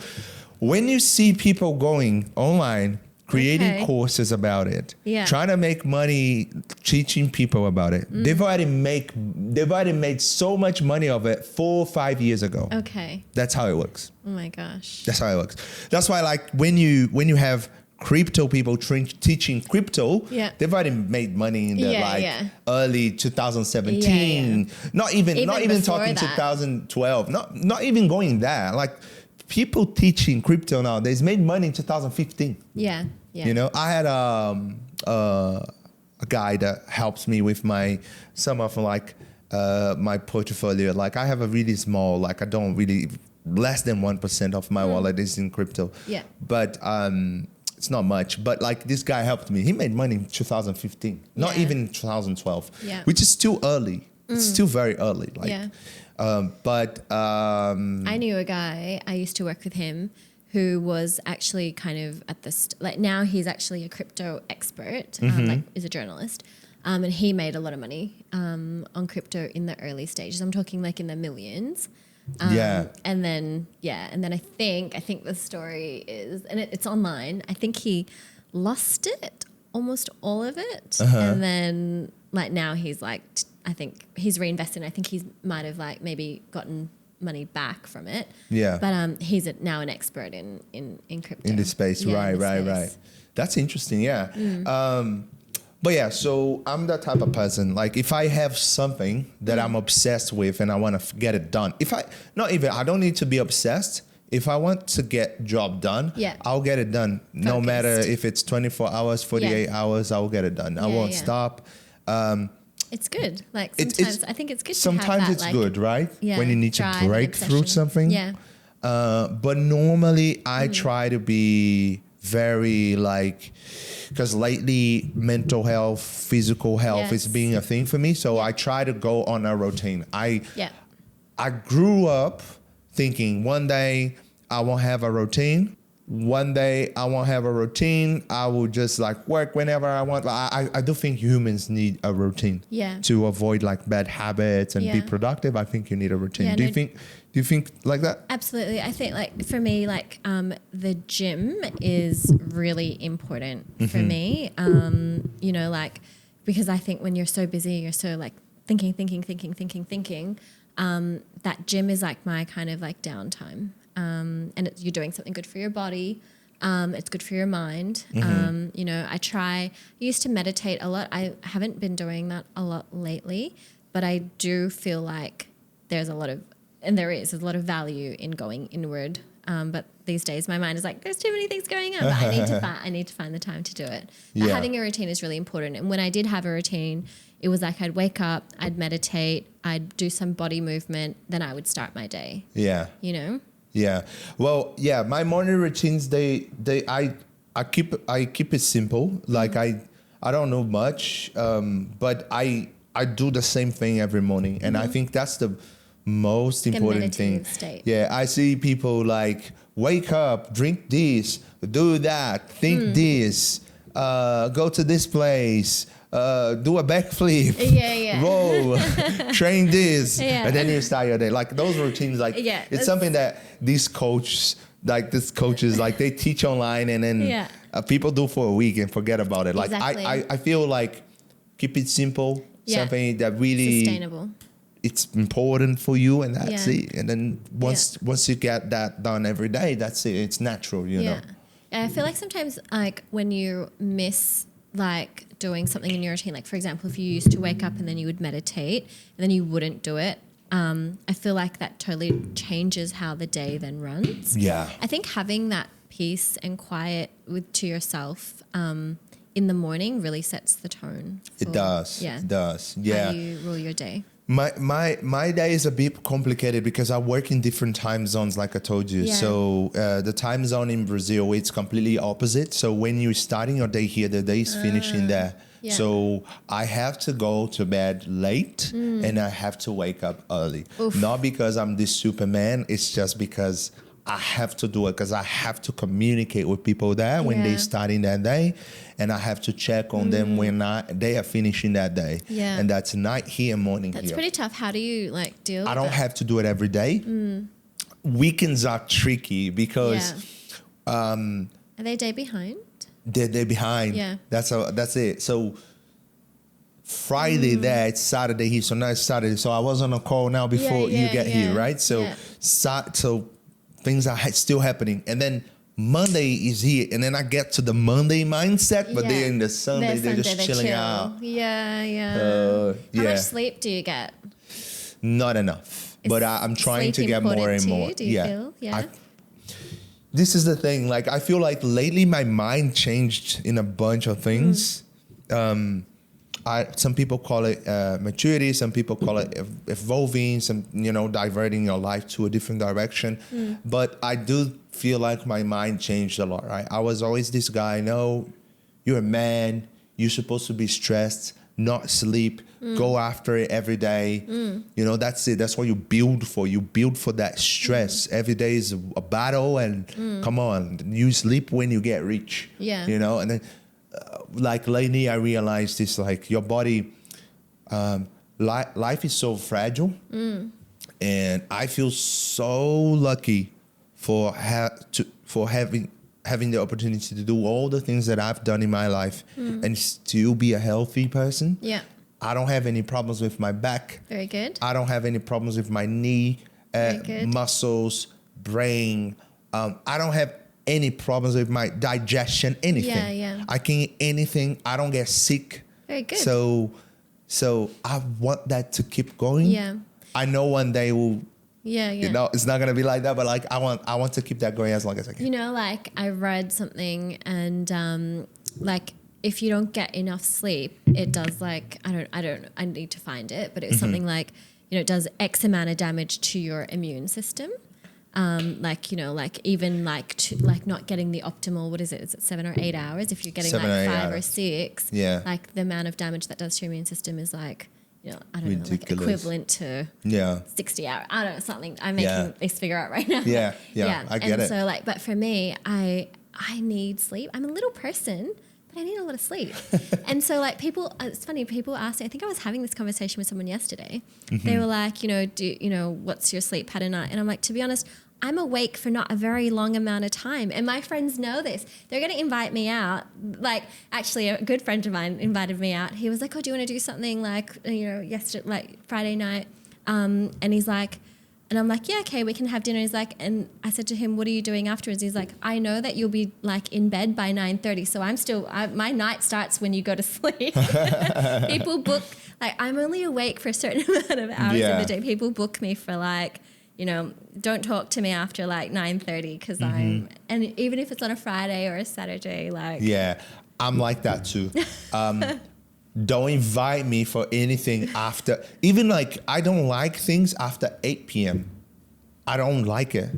[SPEAKER 1] When you see people going online, creating courses about it, trying to make money teaching people about it. They've already made so much money of it 4 or 5 years ago.
[SPEAKER 2] Okay.
[SPEAKER 1] That's how it works.
[SPEAKER 2] Oh my gosh.
[SPEAKER 1] That's how it works. That's why, like, when you have crypto people teaching crypto, they've already made money in the early 2017. Not even talking that. 2012. Not even going there. Like, people teaching crypto nowadays made money in 2015.
[SPEAKER 2] Yeah.
[SPEAKER 1] You know, I had a guy that helps me with some of my portfolio. Like I have a really small, like I don't really, less than 1% of my wallet is in crypto. Yeah. But it's not much. But like this guy helped me. He made money in 2015, not even 2012, which is still early. It's still very early. Like, I
[SPEAKER 2] knew a guy, I used to work with him, who was actually kind of at like now he's actually a crypto expert, like is a journalist. And he made a lot of money on crypto in the early stages. I'm talking like in the millions. And then I think the story is, and it's online, I think he lost it, almost all of it. And then like now he's like, I think he's reinvested. I think he might have like maybe gotten money back from it. Yeah. But he's now an expert in crypto.
[SPEAKER 1] In this space, right. That's interesting, but yeah, so I'm that type of person. Like if I have something that I'm obsessed with and I want to get it done. I don't need to be obsessed. If I want to get job done, I'll get it done. Focused. No matter if it's 24 hours, 48 hours, I'll get it done. I won't stop.
[SPEAKER 2] It's good. Like sometimes I think it's good to have that.
[SPEAKER 1] Sometimes it's good, right? When you need to break through something.
[SPEAKER 2] Yeah.
[SPEAKER 1] But normally I try to be very like, because lately mental health, physical health is being a thing for me. So I try to go on a routine. I grew up thinking one day I won't have a routine. One day I won't have a routine. I will just like work whenever I want. I do think humans need a routine to avoid like bad habits and be productive. I think you need a routine.
[SPEAKER 2] Yeah,
[SPEAKER 1] do you think like that?
[SPEAKER 2] Absolutely. I think like for me, like the gym is really important for me. You know, like because I think when you're so busy, you're so like thinking. That gym is like my kind of like downtime. And you're doing something good for your body. It's good for your mind. You know, I used to meditate a lot. I haven't been doing that a lot lately, but I do feel like there's a lot of value in going inward. But these days my mind is like, there's too many things going on, but I need to find the time to do it. But having a routine is really important. And when I did have a routine, it was like I'd wake up, I'd meditate, I'd do some body movement, then I would start my day. Yeah. You know?
[SPEAKER 1] Yeah. Well, yeah, my morning routines, I keep it simple. Like I don't know much, but I do the same thing every morning. And I think that's the most important thing.
[SPEAKER 2] State.
[SPEAKER 1] Yeah. I see people like wake up, drink this, do that, think this, go to this place, do a backflip, roll, train this, and then you start your day. Like those routines, like it's something that these coaches, like they teach online, and then people do for a week and forget about it. Like I feel like keep it simple, something that really
[SPEAKER 2] sustainable.
[SPEAKER 1] It's important for you, and that's it. And then once you get that done every day, that's it. It's natural, you know.
[SPEAKER 2] I feel like sometimes like when you miss like doing something in your routine, like for example, if you used to wake up and then you would meditate and then you wouldn't do it, I feel like that totally changes how the day then runs. Yeah. I think having that peace and quiet to yourself in the morning really sets the tone.
[SPEAKER 1] It does. Yeah. It does. Yeah.
[SPEAKER 2] How you rule your day.
[SPEAKER 1] My day is a bit complicated because I work in different time zones, like I told you. So the time zone in Brazil, it's completely opposite. So when you're starting your day here, the day is finishing there. Yeah. So I have to go to bed late and I have to wake up early. Oof. Not because I'm this Superman. It's just because I have to do it, because I have to communicate with people there when they're starting that day, and I have to check on them when they are finishing that day. Yeah. And that's night here, morning here.
[SPEAKER 2] That's pretty tough. How do you like deal with
[SPEAKER 1] I don't have to do it every day. Weekends are tricky because
[SPEAKER 2] are they day behind?
[SPEAKER 1] They're behind. Yeah. That's it. So Friday there, it's Saturday here. So now it's Saturday. So I was on a call now before you get here, right? So so things are still happening. And then Monday is here. And then I get to the Monday mindset, but they're in the Sunday, they're just chilling out.
[SPEAKER 2] Yeah. How much sleep do you get?
[SPEAKER 1] Not enough. But I'm trying to get more and more.
[SPEAKER 2] Do you feel? Yeah.
[SPEAKER 1] This is the thing. Like, I feel like lately my mind changed in a bunch of things. Some people call it maturity. Some people call it evolving. Some, diverting your life to a different direction. But I do feel like my mind changed a lot. Right? I was always this guy. No, you're a man. You're supposed to be stressed, not sleep. Go after it every day. That's it. That's what you build for. You build for that stress. Every day is a battle, and come on, you sleep when you get rich. Yeah. And then. Like lately I realized this, like your body, life is so fragile, and I feel so lucky for having the opportunity to do all the things that I've done in my life and still be a healthy person. Yeah. I don't have any problems with my back.
[SPEAKER 2] Very good.
[SPEAKER 1] I don't have any problems with my knee, muscles, brain. I don't have any problems with my digestion, anything. Yeah. I can eat anything. I don't get sick.
[SPEAKER 2] Very good.
[SPEAKER 1] So I want that to keep going. Yeah. I know one day will. Yeah. It's not gonna be like that, but like I want to keep that going as long as I can.
[SPEAKER 2] Like I read something, and like if you don't get enough sleep, it does like I need to find it, but it's something like it does X amount of damage to your immune system. Like even not getting the optimal, what is it? Is it 7 or 8 hours? If you're getting 5 or 6, like the amount of damage that does to your immune system is like you know, I don't know, like
[SPEAKER 1] Ridiculous.
[SPEAKER 2] equivalent to
[SPEAKER 1] Yeah.
[SPEAKER 2] 60 hours. I don't know, something. I'm making
[SPEAKER 1] Yeah.
[SPEAKER 2] this figure out right now.
[SPEAKER 1] Yeah. I get
[SPEAKER 2] and
[SPEAKER 1] it.
[SPEAKER 2] so like, but for me, I need sleep. I'm a little person, but I need a lot of sleep. And so like people, it's funny, people ask me, I think I was having this conversation with someone yesterday. They were like, you know, what's your sleep pattern? And I'm like, to be honest, I'm awake for not a very long amount of time. And my friends know this. They're going to invite me out. Like, actually, a good friend of mine invited me out. He was like, oh, do you want to do something like, you know, yesterday, like Friday night? And he's like, and I'm like, yeah, okay, we can have dinner. He's like, and I said to him, what are you doing afterwards? He's like, I know that you'll be like in bed by 9:30. So I'm still, my night starts when you go to sleep. People book, like, I'm only awake for a certain amount of hours in the day. People book me for like, you know, don't talk to me after like 9:30 because and even if it's on a Friday or a Saturday, like.
[SPEAKER 1] Yeah, I'm like that too. Don't invite me for anything after, even like, I don't like things after 8 p.m. I don't like it.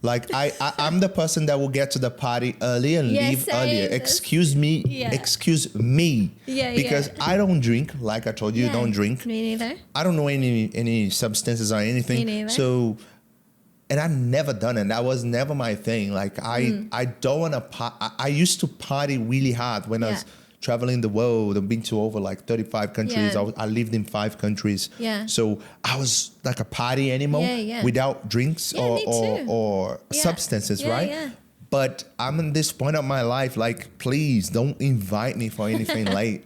[SPEAKER 1] Like I'm the person that will get to the party early and leave earlier. Excuse me.
[SPEAKER 2] Yeah,
[SPEAKER 1] because I don't drink, like I told you, don't drink.
[SPEAKER 2] Me neither.
[SPEAKER 1] I don't know any substances or anything.
[SPEAKER 2] Me neither.
[SPEAKER 1] So, and I've never done it. That was never my thing. Like I don't want to. I used to party really hard when I was traveling the world. I've been to over like 35 countries.
[SPEAKER 2] Yeah.
[SPEAKER 1] I lived in 5 countries.
[SPEAKER 2] Yeah.
[SPEAKER 1] So I was like a party animal without drinks or substances, right?
[SPEAKER 2] Yeah.
[SPEAKER 1] But I'm in this point of my life, like, please don't invite me for anything late.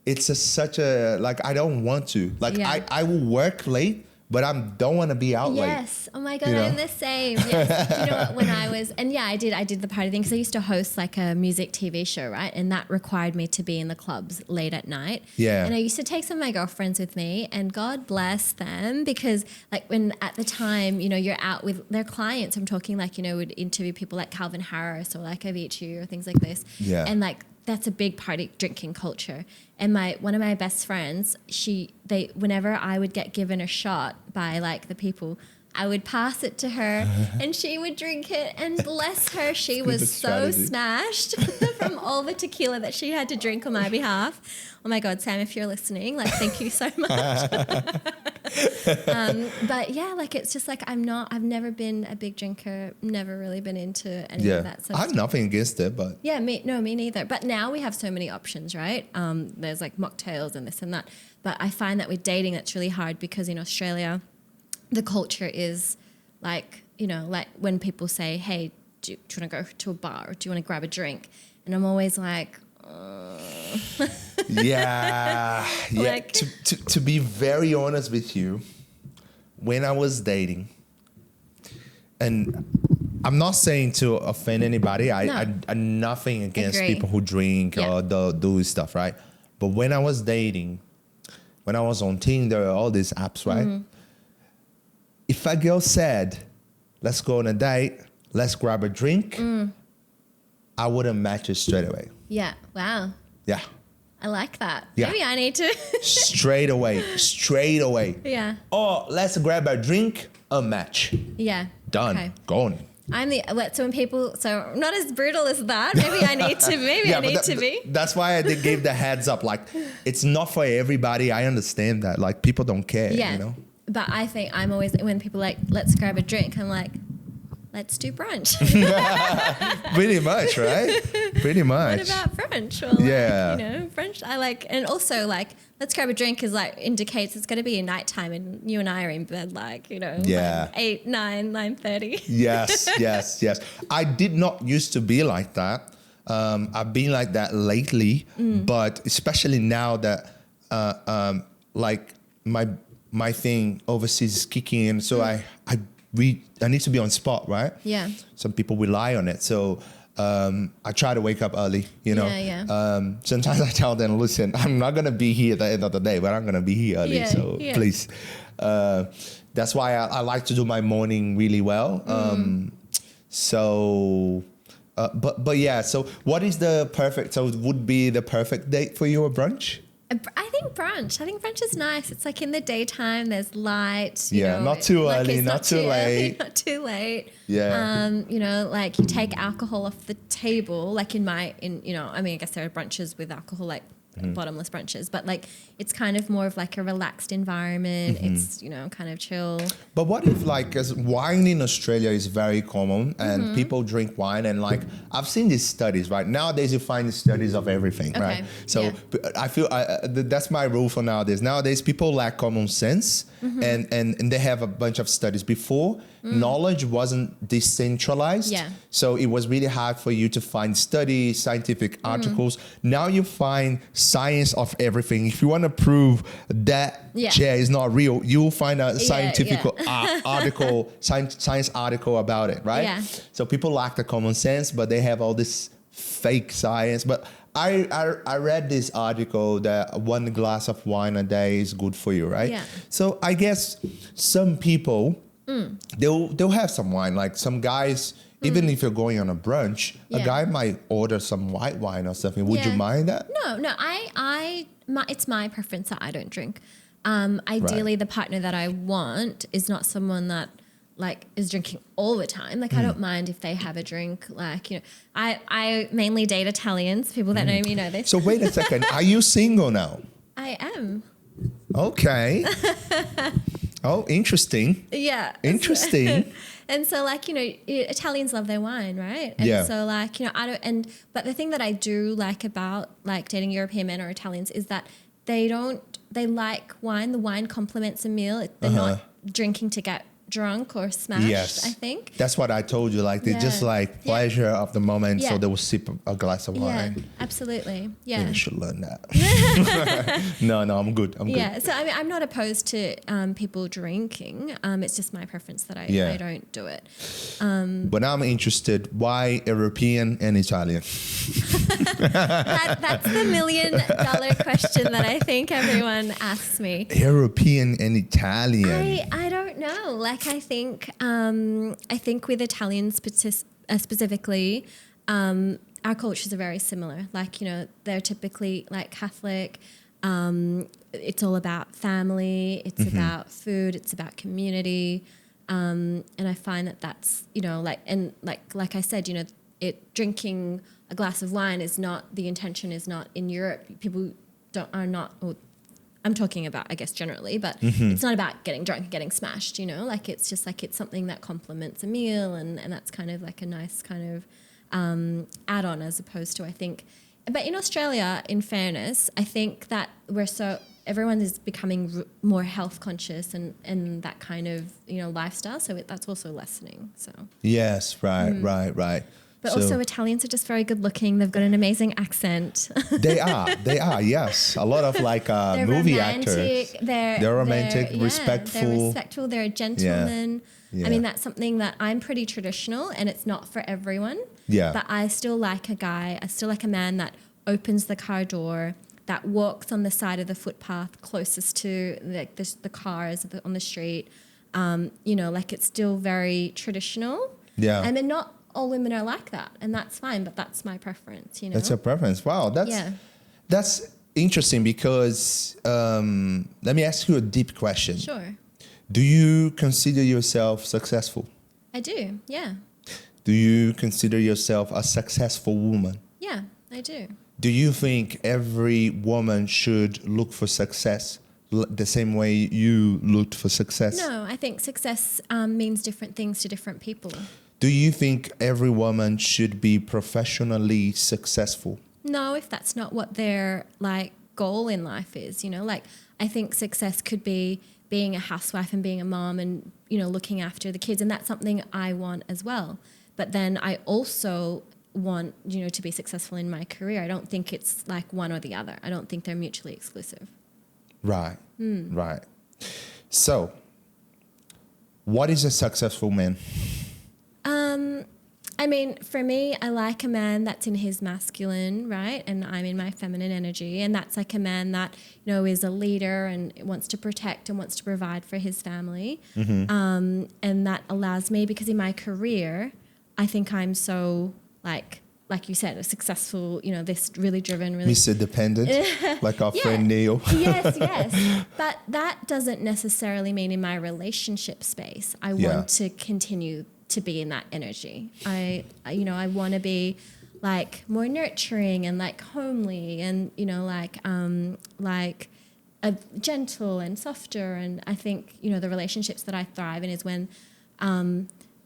[SPEAKER 1] It's such a, like, I don't want to. Like, I will work late, but I don't want to be out late.
[SPEAKER 2] Yes. Oh my God, I'm the same. Yes. You know what, when I was, and I did the party thing because I used to host like a music TV show, right? And that required me to be in the clubs late at night.
[SPEAKER 1] Yeah.
[SPEAKER 2] And I used to take some of my girlfriends with me, and God bless them, because like when at the time, you know, you're out with their clients, I'm talking like, you know, would interview people like Calvin Harris or like Avicii or things like this.
[SPEAKER 1] Yeah.
[SPEAKER 2] And like, that's a big party drinking culture. And one of my best friends, whenever I would get given a shot by like the people, I would pass it to her and she would drink it, and bless her, she was so smashed from all the tequila that she had to drink on my behalf. Oh my God, Sam, if you're listening, like, thank you so much. But yeah, like, it's just like, I've never been a big drinker, never really been into any of that stuff.
[SPEAKER 1] I have nothing against it, but.
[SPEAKER 2] Yeah, me neither. But now we have so many options, right? There's like mocktails and this and that. But I find that with dating, that's really hard because in Australia, the culture is like, you know, like when people say, hey, do you want to go to a bar or do you want to grab a drink? And I'm always like,
[SPEAKER 1] Yeah.
[SPEAKER 2] Like,
[SPEAKER 1] to be very honest with you, when I was dating, and I'm not saying to offend anybody, I nothing against people who drink or do stuff, right? But when I was dating, when I was on Tinder, all these apps, right? If a girl said, let's go on a date, let's grab a drink, I wouldn't match it straight away.
[SPEAKER 2] Yeah. Wow.
[SPEAKER 1] Yeah.
[SPEAKER 2] I like that.
[SPEAKER 1] Yeah.
[SPEAKER 2] Maybe I need to.
[SPEAKER 1] Straight away.
[SPEAKER 2] Yeah.
[SPEAKER 1] Or let's grab a drink, a match.
[SPEAKER 2] Yeah.
[SPEAKER 1] Done.
[SPEAKER 2] Okay.
[SPEAKER 1] Gone.
[SPEAKER 2] So when people, so not as brutal as that. Maybe I need to. I need to be.
[SPEAKER 1] That's why I gave the heads up. Like, it's not for everybody. I understand that. Like, people don't care.
[SPEAKER 2] Yeah.
[SPEAKER 1] You know.
[SPEAKER 2] But I think I'm always, when people like, let's grab a drink, I'm like, let's do brunch.
[SPEAKER 1] Pretty much, right? Pretty much.
[SPEAKER 2] What about brunch? Or like,
[SPEAKER 1] Yeah.
[SPEAKER 2] you know, brunch. I like, and also like, let's grab a drink is like indicates it's going to be a nighttime, and you and I are in bed, like, you know,
[SPEAKER 1] Yeah.
[SPEAKER 2] 8, 9, 9:30.
[SPEAKER 1] Yes. I did not used to be like that. I've been like that lately, but especially now that like my thing overseas is kicking in, so I need to be on spot, right?
[SPEAKER 2] Yeah.
[SPEAKER 1] Some people rely on it, so I try to wake up early. You know.
[SPEAKER 2] Yeah.
[SPEAKER 1] Sometimes I tell them, listen, I'm not gonna be here at the end of the day, but I'm gonna be here early.
[SPEAKER 2] Yeah,
[SPEAKER 1] So
[SPEAKER 2] yeah.
[SPEAKER 1] please. That's why I like to do my morning really well. But yeah. So what is the perfect? So it would be the perfect date for you, a brunch?
[SPEAKER 2] I think brunch is nice. It's like in the daytime, there's light.
[SPEAKER 1] Yeah, not too early, not too late.
[SPEAKER 2] Not too late.
[SPEAKER 1] Yeah.
[SPEAKER 2] You know, like you take alcohol off the table, like I mean, I guess there are brunches with alcohol, like bottomless brunches, but like it's kind of more of like a relaxed environment. It's, you know, kind of chill.
[SPEAKER 1] But what if like, cause wine in Australia is very common and people drink wine, and like I've seen these studies, right? Nowadays you find studies of everything, right? So I feel that's my rule for nowadays. Nowadays people lack common sense and they have a bunch of studies. Before, knowledge wasn't decentralized.
[SPEAKER 2] Yeah.
[SPEAKER 1] So it was really hard for you to find studies, scientific articles. Now you find science of everything. If you want to prove that chair is not real, you'll find a scientific article, science article about it, right?
[SPEAKER 2] Yeah.
[SPEAKER 1] So people lack the common sense, but they have all this fake science. But I read this article that 1 glass of wine a day is good for you, right?
[SPEAKER 2] Yeah.
[SPEAKER 1] So I guess some people, they'll have some wine. Like some guys, even if you're going on a brunch, a guy might order some white wine or something. Would you mind that?
[SPEAKER 2] No, it's my preference that I don't drink. Ideally, the partner that I want is not someone that like is drinking all the time. Like I don't mind if they have a drink. Like, you know, I mainly date Italians. People that know me know this.
[SPEAKER 1] So wait a second. Are you single now?
[SPEAKER 2] I am.
[SPEAKER 1] Okay. Oh, interesting.
[SPEAKER 2] Yeah.
[SPEAKER 1] Interesting.
[SPEAKER 2] And so like, you know, Italians love their wine, right? And so like, you know, but the thing that I do like about like dating European men or Italians is that they like wine. The wine complements a meal. They're not drinking to get drunk or smashed, I think.
[SPEAKER 1] That's what I told you. Like, they just like pleasure of the moment, so they will sip a glass of wine.
[SPEAKER 2] Yeah, absolutely. Yeah.
[SPEAKER 1] Yeah, you should learn that. No, I'm good. I'm good.
[SPEAKER 2] Yeah, so I mean, I'm not opposed to people drinking. It's just my preference that I don't do it.
[SPEAKER 1] But I'm interested, why European and Italian?
[SPEAKER 2] That's the $1 million question that I think everyone asks me.
[SPEAKER 1] European and Italian.
[SPEAKER 2] I don't know. Like I think with Italians specifically, our cultures are very similar. Like, you know, they're typically like Catholic. It's all about family. It's about food. It's about community. And I find that that's, you know, like I said, you know, drinking a glass of wine is not, the intention is not in Europe. People are not, or I'm talking about, I guess, generally, but it's not about getting drunk and getting smashed, you know, like it's just like it's something that complements a meal, and that's kind of like a nice kind of add-on, as opposed to, I think, but in Australia, in fairness, I think that everyone is becoming more health conscious and that kind of, you know, lifestyle, so that's also lessening. So
[SPEAKER 1] yes, right.
[SPEAKER 2] But also Italians are just very good looking. They've got an amazing accent.
[SPEAKER 1] They are, yes. A lot of like movie actors. They're romantic, respectful.
[SPEAKER 2] They're respectful, they're a gentleman. Yeah. I mean, that's something that I'm pretty traditional, and it's not for everyone. Yeah. But I still like a man that opens the car door, that walks on the side of the footpath closest to the cars on the street. You know, like it's still very traditional. Yeah. I mean, not all women are like that, and that's fine, but that's my preference, you know.
[SPEAKER 1] That's your preference. Wow, that's interesting, because let me ask you a deep question.
[SPEAKER 2] Sure.
[SPEAKER 1] Do you consider yourself successful?
[SPEAKER 2] I do, yeah.
[SPEAKER 1] Do you consider yourself a successful woman?
[SPEAKER 2] Yeah, I do.
[SPEAKER 1] Do you think every woman should look for success the same way you looked for success?
[SPEAKER 2] No, I think success means different things to different people.
[SPEAKER 1] Do you think every woman should be professionally successful?
[SPEAKER 2] No, if that's not what their like goal in life is, you know, like I think success could be being a housewife and being a mom and, you know, looking after the kids, and that's something I want as well. But then I also want, you know, to be successful in my career. I don't think it's like one or the other. I don't think they're mutually exclusive.
[SPEAKER 1] Right. Right. So, what is a successful man?
[SPEAKER 2] I mean, for me, I like a man that's in his masculine, right? And I'm in my feminine energy. And that's like a man that, you know, is a leader and wants to protect and wants to provide for his family. And that allows me, because in my career, I think I'm so like you said, a successful, you know, this really driven, really...
[SPEAKER 1] Mr. Dependent, like our friend Neil.
[SPEAKER 2] Yes. But that doesn't necessarily mean in my relationship space I want to continue to be in that energy. I want to be like more nurturing and like homely and, you know, like gentle and softer. And I think, you know, the relationships that I thrive in is when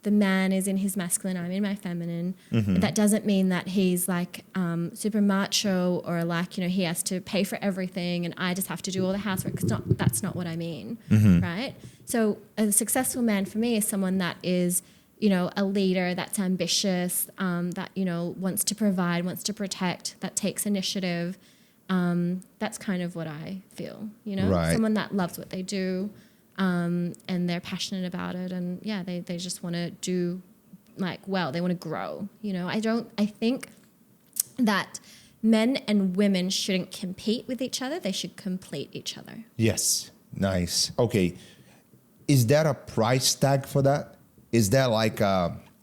[SPEAKER 2] the man is in his masculine, I'm in my feminine. That doesn't mean that he's like super macho or like, you know, he has to pay for everything and I just have to do all the housework. That's not what I mean, right? So a successful man for me is someone that is, you know, a leader, that's ambitious, that, you know, wants to provide, wants to protect, that takes initiative. That's kind of what I feel, you know, someone that loves what they do. And they're passionate about it, and yeah, they just want to do like, well, they want to grow, you know. I think that men and women shouldn't compete with each other. They should complete each other.
[SPEAKER 1] Yes. Nice. Okay. Is there a price tag for that? Is there like,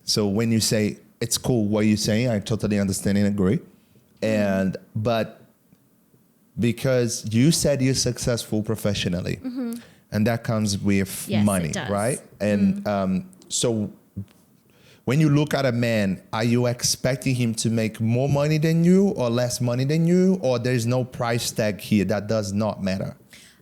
[SPEAKER 1] so when you say it's cool what you're saying, I totally understand and agree. But because you said you're successful professionally, and that comes with money, right? And so when you look at a man, are you expecting him to make more money than you or less money than you? Or there's no price tag here that does not matter?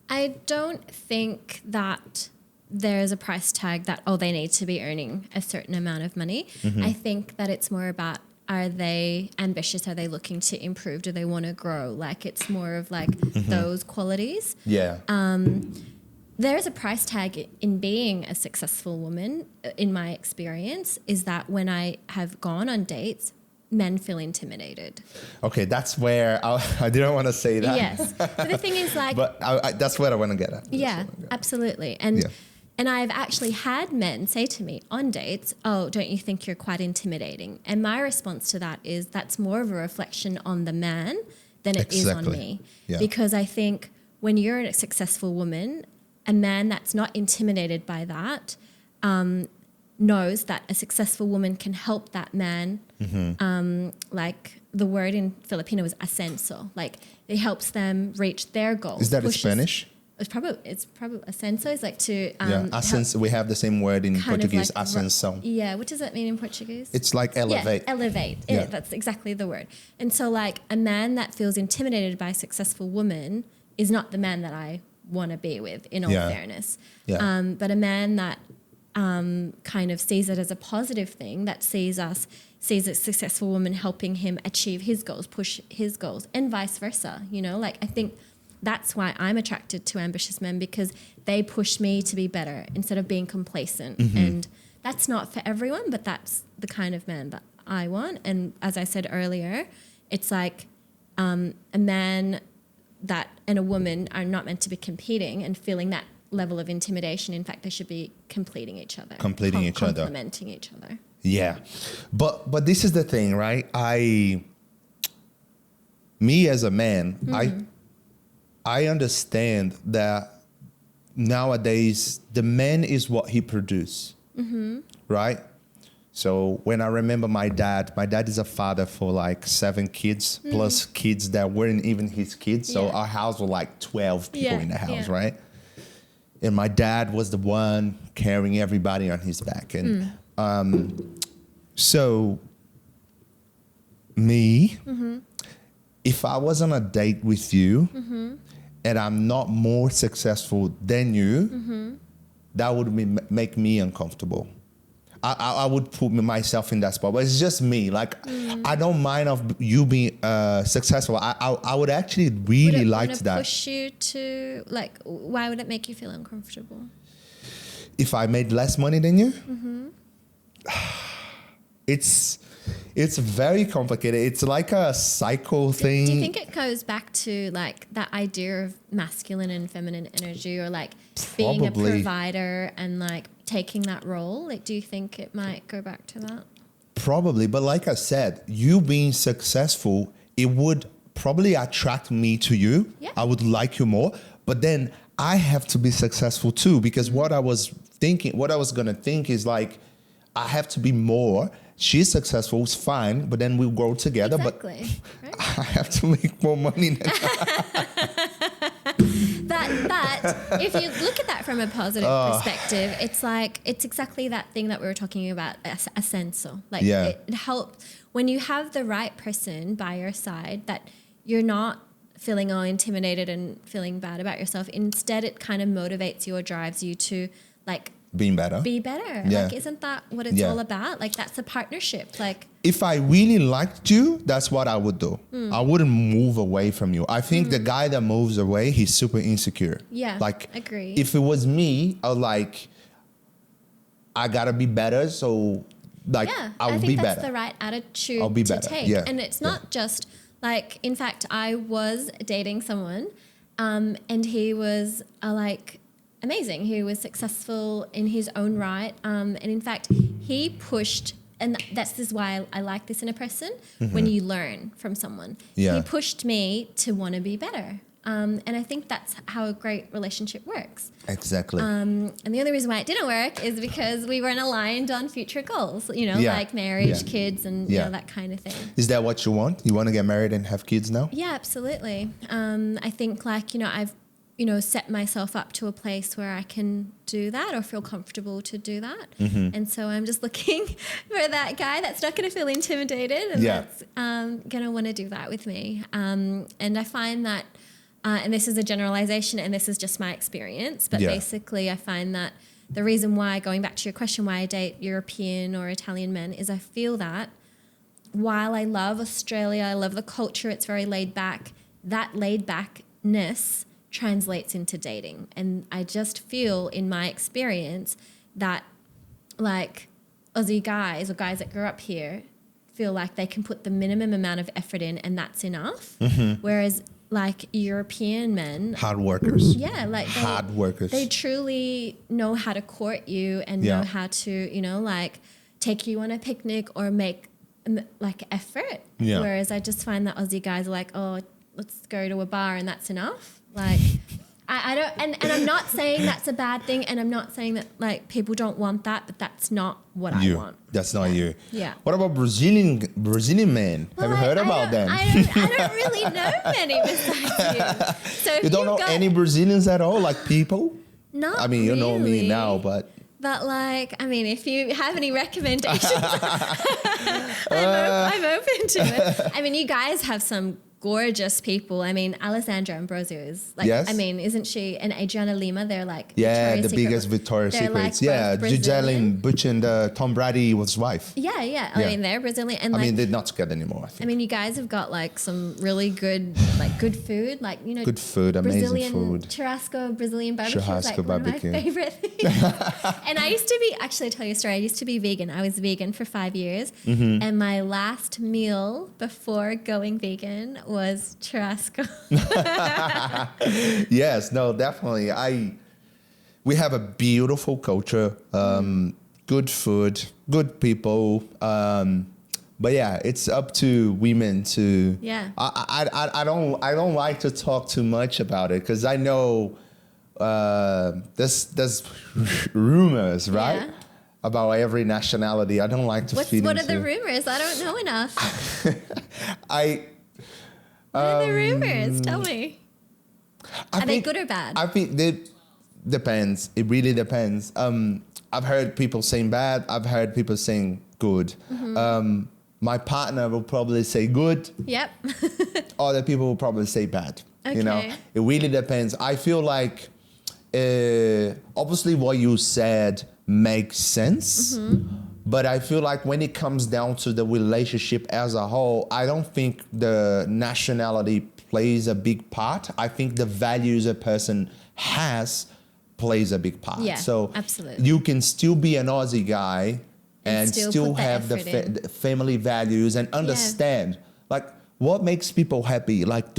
[SPEAKER 2] I don't think that there's a price tag that, oh, they need to be earning a certain amount of money. I think that it's more about, are they ambitious? Are they looking to improve? Do they want to grow? Like, it's more of like those qualities.
[SPEAKER 1] Yeah.
[SPEAKER 2] There is a price tag in being a successful woman, in my experience, is that when I have gone on dates, men feel intimidated.
[SPEAKER 1] Okay, that's where I didn't want to say that.
[SPEAKER 2] Yes. But the thing is, like...
[SPEAKER 1] But that's what I want to get at.
[SPEAKER 2] Yeah, absolutely. And I've actually had men say to me on dates, oh, don't you think you're quite intimidating? And my response to that is that's more of a reflection on the man than it is on me. Yeah. Because I think when you're a successful woman, a man that's not intimidated by that knows that a successful woman can help that man. Like the word in Filipino is ascenso. Like it helps them reach their goals.
[SPEAKER 1] Is that in Spanish?
[SPEAKER 2] It's probably ascenso is like to
[SPEAKER 1] ascenso. We have the same word in Portuguese, like ascenso.
[SPEAKER 2] Yeah, what does that mean in Portuguese?
[SPEAKER 1] It's like elevate.
[SPEAKER 2] Yeah, elevate. Yeah. That's exactly the word. And so like a man that feels intimidated by a successful woman is not the man that I want to be with, in all fairness. But a man that kind of sees it as a positive thing, that sees a successful woman helping him achieve his goals, push his goals, and vice versa. You know, like I think that's why I'm attracted to ambitious men, because they push me to be better instead of being complacent. And that's not for everyone, but that's the kind of man that I want. And as I said earlier, it's like a man that and a woman are not meant to be competing and feeling that level of intimidation. In fact, they should be completing each other. Complementing each other.
[SPEAKER 1] Yeah. But this is the thing, right? Me as a man, I understand that nowadays the man is what he produces, right? So when I remember my dad is a father for like 7 kids, plus kids that weren't even his kids. So our house was like 12 people in the house, right? And my dad was the one carrying everybody on his back. And so me, if I was on a date with you and I'm not more successful than you, that would make me uncomfortable. I would put myself in that spot, but it's just me. Like, I don't mind of you being successful. I would actually really like that.
[SPEAKER 2] Push you to, like, why would it make you feel uncomfortable?
[SPEAKER 1] If I made less money than you, it's very complicated. It's like a cycle thing.
[SPEAKER 2] Do you think it goes back to like that idea of masculine and feminine energy, or like being a provider and like taking that role? Like, do you think it might go back to that?
[SPEAKER 1] Probably, but like I said, you being successful, it would probably attract me to you. Yeah. I would like you more, but then I have to be successful too, because what I was going to think is like, I have to be more. She's successful, it's fine, but then we'll grow together.
[SPEAKER 2] Exactly.
[SPEAKER 1] But I have to make more money than
[SPEAKER 2] that But if you look at that from a positive perspective, it's like, it's exactly that thing that we were talking about, a sensor. Like it helps when you have the right person by your side, that you're not feeling all intimidated and feeling bad about yourself. Instead, it kind of motivates you or drives you to like be better. Like, isn't that what it's all about? Like, that's a partnership. Like,
[SPEAKER 1] if I really liked you, that's what I would do. I wouldn't move away from you. I think the guy that moves away, he's super insecure.
[SPEAKER 2] Yeah,
[SPEAKER 1] like,
[SPEAKER 2] agree.
[SPEAKER 1] If it was me, I was like, I gotta be better. So, like, I would be better.
[SPEAKER 2] I think that's the right attitude to take.
[SPEAKER 1] Yeah.
[SPEAKER 2] And it's not just like, in fact, I was dating someone, and he was like amazing. He was successful in his own right. And in fact, he pushed, and this is why I like this in a person, when you learn from someone. He pushed me to want to be better. And I think that's how a great relationship works.
[SPEAKER 1] Exactly.
[SPEAKER 2] And the only reason why it didn't work is because we weren't aligned on future goals, you know, like marriage, kids, and you know, that kind of thing.
[SPEAKER 1] Is that what you want? You want to get married and have kids now?
[SPEAKER 2] Yeah, absolutely. I think, like, you know, I've, you know, set myself up to a place where I can do that or feel comfortable to do that. And so I'm just looking for that guy that's not going to feel intimidated and that's going to want to do that with me. And I find that, and this is a generalization and this is just my experience, but basically I find that the reason why, going back to your question, why I date European or Italian men, is I feel that while I love Australia, I love the culture, it's very laid back, that laid backness translates into dating. And I just feel in my experience that, like, Aussie guys or guys that grew up here feel like they can put the minimum amount of effort in and that's enough. Whereas, like, European men,
[SPEAKER 1] hard workers.
[SPEAKER 2] Yeah, like
[SPEAKER 1] hard workers.
[SPEAKER 2] They truly know how to court you and know how to, you know, like, take you on a picnic or make like effort. Whereas I just find that Aussie guys are like, oh, let's go to a bar and that's enough. Like, I don't, and I'm not saying that's a bad thing, and I'm not saying that, like, people don't want that, but that's not what I want.
[SPEAKER 1] That's not you.
[SPEAKER 2] Yeah.
[SPEAKER 1] What about Brazilian men?
[SPEAKER 2] Well,
[SPEAKER 1] have you heard about them?
[SPEAKER 2] I don't really know many besides you. So
[SPEAKER 1] you don't know any Brazilians at all, like people?
[SPEAKER 2] Not
[SPEAKER 1] I mean, you know me now, but
[SPEAKER 2] like, I mean, if you have any recommendations, I'm open to it. I mean, you guys have some gorgeous people. I mean, Alessandra Ambrosio is like, I mean, isn't she? And Adriana Lima, they're like,
[SPEAKER 1] the biggest Victoria's Secrets. Like Gisele Butch and Tom Brady's wife.
[SPEAKER 2] Yeah. I mean, they're Brazilian. And,
[SPEAKER 1] I
[SPEAKER 2] like,
[SPEAKER 1] mean, they're not together anymore, I think.
[SPEAKER 2] I mean, you guys have got like some really good, like, good food, like, you know,
[SPEAKER 1] good food, amazing food.
[SPEAKER 2] Churrasco, Brazilian barbecue is like
[SPEAKER 1] barbecue.
[SPEAKER 2] One of my favorite things. And I used to be, actually, I'll tell you a story. I used to be vegan. I was vegan for 5 years. And my last meal before going vegan was churrasco.
[SPEAKER 1] Yes, no, definitely. We have a beautiful culture, good food, good people. But yeah, it's up to women to.
[SPEAKER 2] Yeah.
[SPEAKER 1] I don't like to talk too much about it because I know there's rumors, right?
[SPEAKER 2] Yeah.
[SPEAKER 1] About every nationality. I don't like to feed into.
[SPEAKER 2] What are the rumors? I don't know enough. What are the rumors? Tell me. Are they good or bad?
[SPEAKER 1] I think it depends. It really depends. I've heard people saying bad. I've heard people saying good. My partner will probably say good.
[SPEAKER 2] Yep.
[SPEAKER 1] Other people will probably say bad.
[SPEAKER 2] Okay.
[SPEAKER 1] You know, it really depends. I feel like obviously what you said makes sense. But I feel like when it comes down to the relationship as a whole, I don't think the nationality plays a big part. I think the values a person has plays a big part.
[SPEAKER 2] Yeah,
[SPEAKER 1] so
[SPEAKER 2] absolutely.
[SPEAKER 1] You can still be an Aussie guy and still have the family values and understand like what makes people happy. Like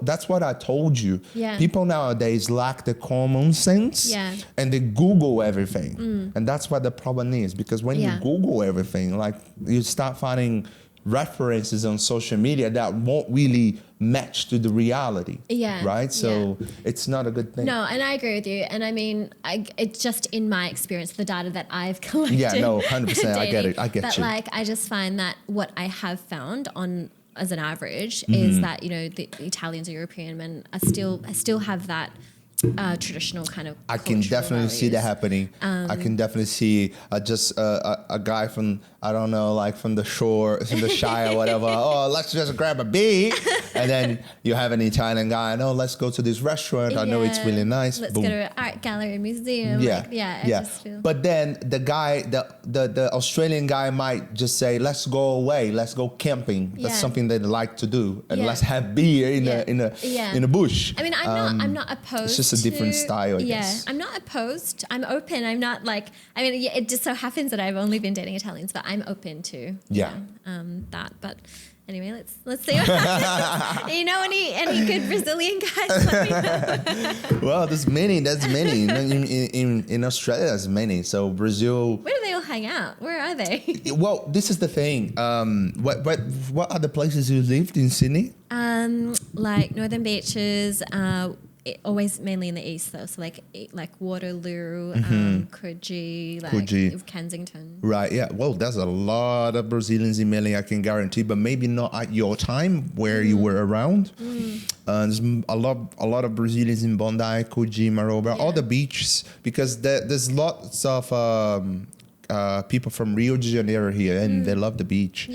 [SPEAKER 1] that's what I told you.
[SPEAKER 2] Yeah.
[SPEAKER 1] People nowadays lack the common sense and they Google everything. And that's what the problem is, because when you Google everything, like you start finding references on social media that won't really match to the reality.
[SPEAKER 2] Yeah.
[SPEAKER 1] Right? So it's not a good thing.
[SPEAKER 2] No, and I agree with you. And I mean, it's just in my experience, the data that I've collected.
[SPEAKER 1] Yeah, no, 100%. I get it. I get
[SPEAKER 2] but
[SPEAKER 1] you.
[SPEAKER 2] But like, I just find that what I have found as an average is that, you know, the Italians or European men still have that traditional kind of.
[SPEAKER 1] I can definitely see that
[SPEAKER 2] values.
[SPEAKER 1] happening. I can definitely see just a guy from, I don't know, like from the shore, from the Shire or whatever. Oh, let's just grab a beer. And then you have an Italian guy, no, let's go to this restaurant. I know it's really nice.
[SPEAKER 2] Let's
[SPEAKER 1] Boom.
[SPEAKER 2] go to an art gallery, museum.
[SPEAKER 1] Yeah,
[SPEAKER 2] I just feel.
[SPEAKER 1] But then the guy, the Australian guy might just say, "Let's go away. Let's go camping." That's something they like to do, and let's have beer in a bush.
[SPEAKER 2] I mean, I'm not opposed.
[SPEAKER 1] It's just a different style, I guess.
[SPEAKER 2] I'm not opposed. I'm open. I'm not like. I mean, it just so happens that I've only been dating Italians, but I'm open to that. But anyway, let's see what happens. You know any good Brazilian guys? Let me know.
[SPEAKER 1] Well, there's many. In Australia, there's many. So Brazil.
[SPEAKER 2] Where do they all hang out? Where are they?
[SPEAKER 1] Well, this is the thing. What are the places you lived in Sydney?
[SPEAKER 2] Like Northern Beaches. Always mainly in the east though, so like Waterloo, Coogee, Kensington.
[SPEAKER 1] Right, yeah. Well, there's a lot of Brazilians in Manly, I can guarantee, but maybe not at your time where you were around. There's a lot of Brazilians in Bondi, Coogee, Maroubra, all the beaches, because there's lots of people from Rio de Janeiro here, and they love the beach.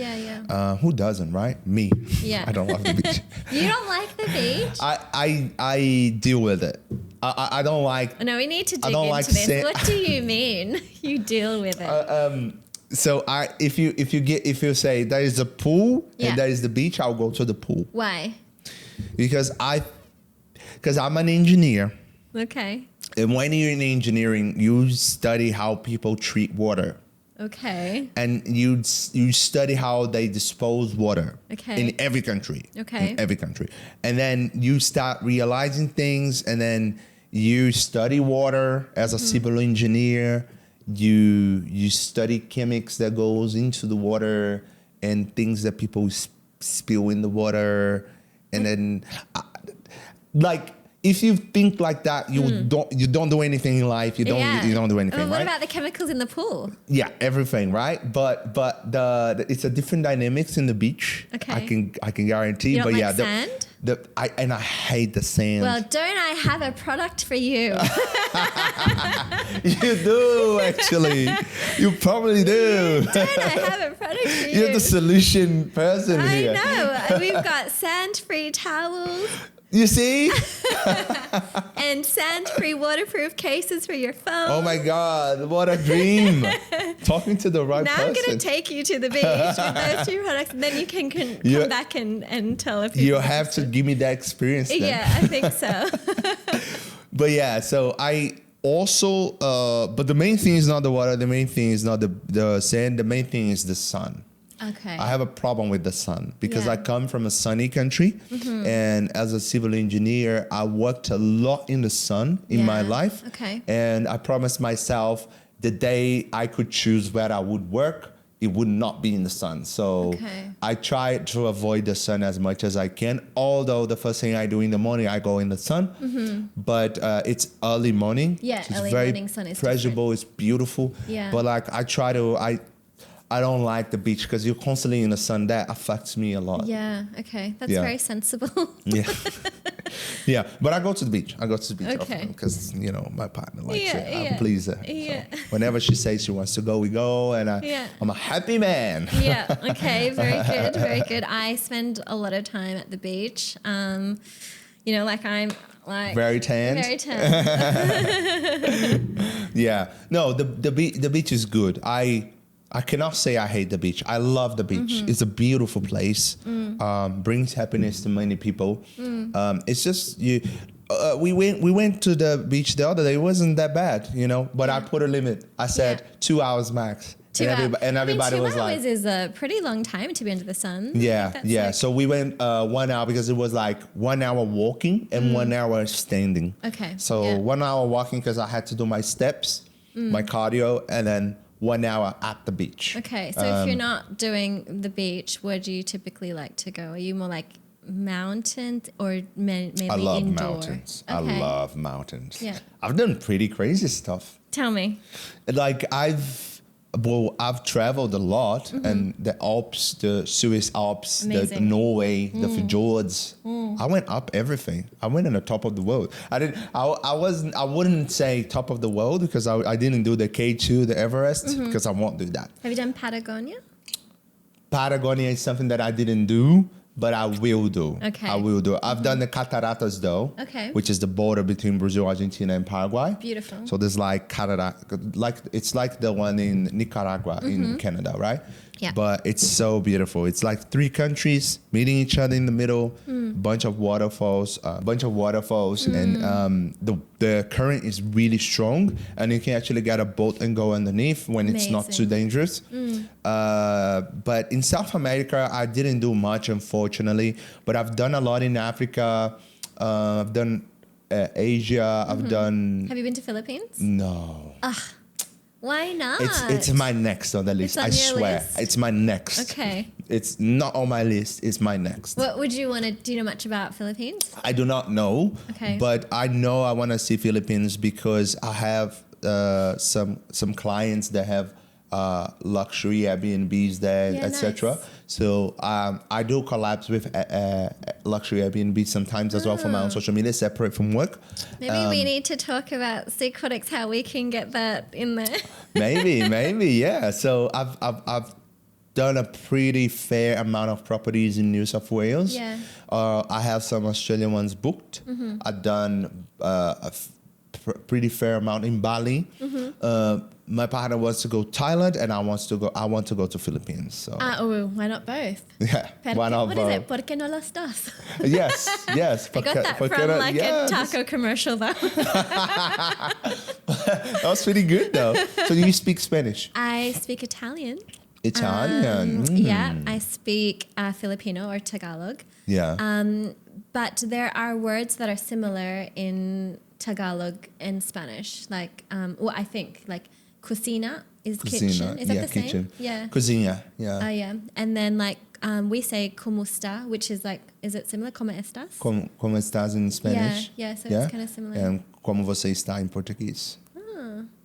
[SPEAKER 1] Who doesn't, right? Me.
[SPEAKER 2] Yeah.
[SPEAKER 1] I don't love the beach.
[SPEAKER 2] You don't like the beach?
[SPEAKER 1] I deal with it. I don't like.
[SPEAKER 2] No, we need to dig
[SPEAKER 1] I don't
[SPEAKER 2] into
[SPEAKER 1] like
[SPEAKER 2] this. What do you mean? You deal with it.
[SPEAKER 1] So if you say there is a pool and there is the beach, I'll go to the pool.
[SPEAKER 2] Why?
[SPEAKER 1] Because I'm an engineer.
[SPEAKER 2] Okay.
[SPEAKER 1] And when you're in engineering, you study how people treat water.
[SPEAKER 2] Okay.
[SPEAKER 1] And you study how they dispose water.
[SPEAKER 2] Okay.
[SPEAKER 1] In every country.
[SPEAKER 2] Okay.
[SPEAKER 1] In every country. And then you start realizing things, and then you study water as a civil engineer. You study chemics that goes into the water and things that people spill in the water. And then if you think like that, you don't do anything in life. You don't do anything.
[SPEAKER 2] What
[SPEAKER 1] right?
[SPEAKER 2] about the chemicals in the pool?
[SPEAKER 1] Yeah, everything, right? But it's a different dynamics in the beach.
[SPEAKER 2] Okay.
[SPEAKER 1] I can guarantee.
[SPEAKER 2] You don't
[SPEAKER 1] but
[SPEAKER 2] like sand?
[SPEAKER 1] I hate the sand.
[SPEAKER 2] Well, don't I have a product for you?
[SPEAKER 1] You do, actually. You probably do.
[SPEAKER 2] Don't I have a product for you?
[SPEAKER 1] You're the solution person here.
[SPEAKER 2] I know. We've got sand-free towels.
[SPEAKER 1] You see?
[SPEAKER 2] And sand-free waterproof cases for your phone.
[SPEAKER 1] Oh my God, what a dream. Talking to the right person.
[SPEAKER 2] Now I'm going to take you to the beach with those two products, and then you can come back and tell if
[SPEAKER 1] you have to give me that experience then.
[SPEAKER 2] Yeah, I think so.
[SPEAKER 1] But yeah, so I also, but the main thing is not the water, the main thing is not the sand, the main thing is the sun.
[SPEAKER 2] Okay.
[SPEAKER 1] I have a problem with the sun because I come from a sunny country, and as a civil engineer, I worked a lot in the sun in my life.
[SPEAKER 2] Okay.
[SPEAKER 1] And I promised myself the day I could choose where I would work, it would not be in the sun. So I try to avoid the sun as much as I can. Although the first thing I do in the morning, I go in the sun. But it's early morning.
[SPEAKER 2] Yeah,
[SPEAKER 1] so
[SPEAKER 2] early morning sun is
[SPEAKER 1] pleasurable. It's beautiful.
[SPEAKER 2] Yeah.
[SPEAKER 1] But like I don't like the beach because you're constantly in the sun. That affects me a lot.
[SPEAKER 2] Yeah. Okay. That's very sensible.
[SPEAKER 1] Yeah. Yeah. But I go to the beach.
[SPEAKER 2] Okay.
[SPEAKER 1] Often because, my partner likes it.
[SPEAKER 2] Yeah.
[SPEAKER 1] I please her.
[SPEAKER 2] Yeah.
[SPEAKER 1] So whenever she says she wants to go, we go. And I'm a happy man.
[SPEAKER 2] Yeah. Okay. Very good. Very good. I spend a lot of time at the beach. I'm
[SPEAKER 1] very tan.
[SPEAKER 2] Very tan.
[SPEAKER 1] Yeah. No, the beach is good. I cannot say I hate the beach. I love the beach. It's a beautiful place. Brings happiness to many people. It's just we went to the beach the other day. It wasn't that bad, But I put a limit. I said 2 hours max. And everybody was like,
[SPEAKER 2] 2 hours is a pretty long time to be under the sun.
[SPEAKER 1] Yeah. So we went 1 hour because it was like 1 hour walking and 1 hour standing.
[SPEAKER 2] Okay.
[SPEAKER 1] So 1 hour walking because I had to do my steps, my cardio, and then 1 hour at the beach.
[SPEAKER 2] Okay, so if you're not doing the beach, where do you typically like to go? Are you more like mountains or maybe
[SPEAKER 1] I love
[SPEAKER 2] indoor?
[SPEAKER 1] mountains.
[SPEAKER 2] Okay.
[SPEAKER 1] I love mountains.
[SPEAKER 2] Yeah.
[SPEAKER 1] I've done pretty crazy stuff.
[SPEAKER 2] Tell me.
[SPEAKER 1] Like Well, I've traveled a lot, and the Alps, the Swiss Alps, the
[SPEAKER 2] Amazing.
[SPEAKER 1] Norway, the fjords. I went up everything. I went on the top of the world. I didn't. I wasn't. I wouldn't say top of the world because I didn't do the K2, the Everest, because I won't do that.
[SPEAKER 2] Have you done Patagonia?
[SPEAKER 1] Patagonia is something that I didn't do, but I will do.
[SPEAKER 2] Okay.
[SPEAKER 1] I will do. I've done the Cataratas though,
[SPEAKER 2] Okay.
[SPEAKER 1] which is the border between Brazil, Argentina, and Paraguay.
[SPEAKER 2] Beautiful.
[SPEAKER 1] So there's like cataract, like it's like the one in Nicaragua in Canada, right?
[SPEAKER 2] Yeah.
[SPEAKER 1] But it's so beautiful. It's like 3 countries meeting each other in the middle, bunch of waterfalls, and the current is really strong, and you can actually get a boat and go underneath when it's not too
[SPEAKER 2] Amazing.
[SPEAKER 1] dangerous. But in South America, I didn't do much, unfortunately. But I've done a lot in Africa. I've done Asia. I've done.
[SPEAKER 2] Have you been to Philippines?
[SPEAKER 1] No.
[SPEAKER 2] Why not?
[SPEAKER 1] It's my next on the list.
[SPEAKER 2] It's on
[SPEAKER 1] I
[SPEAKER 2] your
[SPEAKER 1] swear,
[SPEAKER 2] list?
[SPEAKER 1] it's my next.
[SPEAKER 2] Okay.
[SPEAKER 1] It's not on my list. It's my next.
[SPEAKER 2] What would you want to? Do you know much about Philippines?
[SPEAKER 1] I do not know.
[SPEAKER 2] Okay.
[SPEAKER 1] But I know I want to see Philippines because I have some clients that have luxury Airbnbs there,
[SPEAKER 2] Yeah,
[SPEAKER 1] etc.
[SPEAKER 2] nice.
[SPEAKER 1] So I do collabs with luxury Airbnbs sometimes as well for my own social media, separate from work.
[SPEAKER 2] Maybe we need to talk about Seaquatix, how we can get that in there.
[SPEAKER 1] maybe, yeah. So I've done a pretty fair amount of properties in New South Wales.
[SPEAKER 2] Yeah.
[SPEAKER 1] I have some Australian ones booked. I've done pretty fair amount in Bali. My partner wants to go Thailand, and I want to go to Philippines. So
[SPEAKER 2] Why not both?
[SPEAKER 1] yeah, why not
[SPEAKER 2] What
[SPEAKER 1] both?
[SPEAKER 2] is it? ¿Por qué no las dos?
[SPEAKER 1] Yes.
[SPEAKER 2] I got that from like a taco commercial though.
[SPEAKER 1] That was pretty good though. So you speak Spanish?
[SPEAKER 2] I speak Italian.
[SPEAKER 1] Italian.
[SPEAKER 2] Yeah, I speak Filipino or Tagalog.
[SPEAKER 1] Yeah.
[SPEAKER 2] But there are words that are similar in Tagalog and Spanish. Like, I think like cocina is kitchen. Is that the
[SPEAKER 1] kitchen.
[SPEAKER 2] same? Yeah.
[SPEAKER 1] Cocina. Yeah.
[SPEAKER 2] Oh, yeah. And then like we say como está, which is like, is it similar? Como estás?
[SPEAKER 1] Como estás in Spanish?
[SPEAKER 2] Yeah, so it's kind of similar.
[SPEAKER 1] And como você está in Portuguese.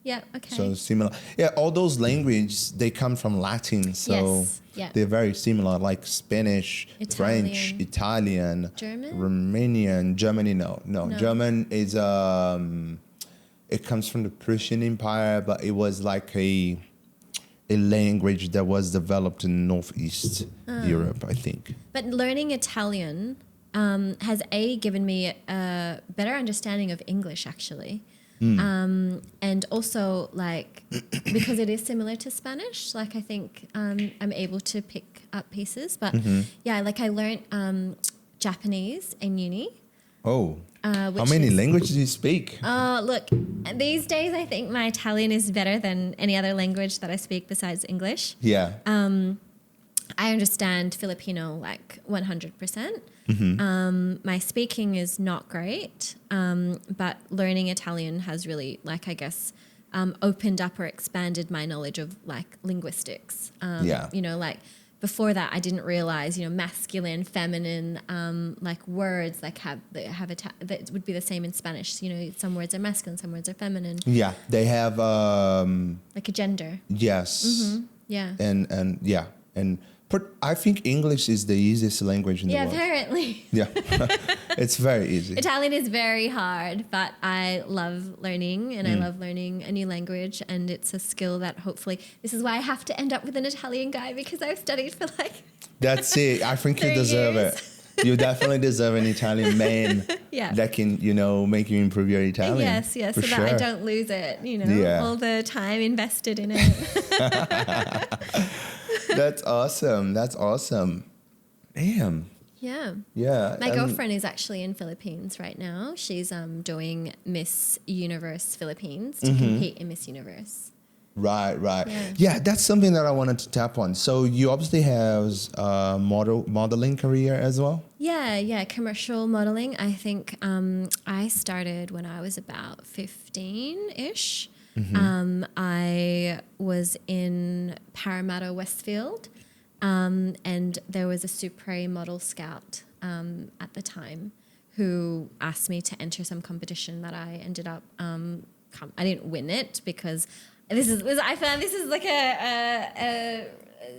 [SPEAKER 2] Yeah, okay.
[SPEAKER 1] So similar. Yeah, all those languages, they come from Latin. So
[SPEAKER 2] Yes, yeah.
[SPEAKER 1] they're very similar, like Spanish, French, Italian,
[SPEAKER 2] German?
[SPEAKER 1] Romanian, Germany, no. German is, it comes from the Prussian Empire, but it was like a language that was developed in Northeast Europe, I think.
[SPEAKER 2] But learning Italian has given me a better understanding of English actually. And also like because it is similar to Spanish, like I think I'm able to pick up pieces. But yeah, like I learned Japanese in uni.
[SPEAKER 1] Oh, how many languages do you speak?
[SPEAKER 2] Oh, look, these days I think my Italian is better than any other language that I speak besides English.
[SPEAKER 1] Yeah.
[SPEAKER 2] I understand Filipino like 100%. My speaking is not great, but learning Italian has really, like, I guess, opened up or expanded my knowledge of like linguistics. You know, like before that, I didn't realize, you know, masculine, feminine, like words like that would be the same in Spanish. You know, some words are masculine, some words are feminine.
[SPEAKER 1] Yeah, they have
[SPEAKER 2] like a gender.
[SPEAKER 1] yes.
[SPEAKER 2] Yeah.
[SPEAKER 1] And yeah, but I think English is the easiest language in the world.
[SPEAKER 2] Yeah, apparently.
[SPEAKER 1] Yeah, it's very easy.
[SPEAKER 2] Italian is very hard, but I love learning and I love learning a new language, and it's a skill that hopefully, this is why I have to end up with an Italian guy because I've studied for like
[SPEAKER 1] That's it. I think you
[SPEAKER 2] 3
[SPEAKER 1] deserve
[SPEAKER 2] years.
[SPEAKER 1] it. You definitely deserve an Italian man that can, you know, make you improve your Italian.
[SPEAKER 2] Yes,
[SPEAKER 1] for
[SPEAKER 2] so
[SPEAKER 1] sure.
[SPEAKER 2] that I don't lose it, you know, all the time invested in it.
[SPEAKER 1] That's awesome. That's awesome. Damn.
[SPEAKER 2] Yeah.
[SPEAKER 1] Yeah.
[SPEAKER 2] My girlfriend is actually in Philippines right now. She's doing Miss Universe Philippines to compete in Miss Universe.
[SPEAKER 1] Right. Yeah, that's something that I wanted to tap on. So you obviously have a modeling career as well?
[SPEAKER 2] Yeah, commercial modeling. I think I started when I was about 15-ish. I was in Parramatta, Westfield, and there was a Supre model scout at the time who asked me to enter some competition that I ended up, I didn't win it because I found this is like a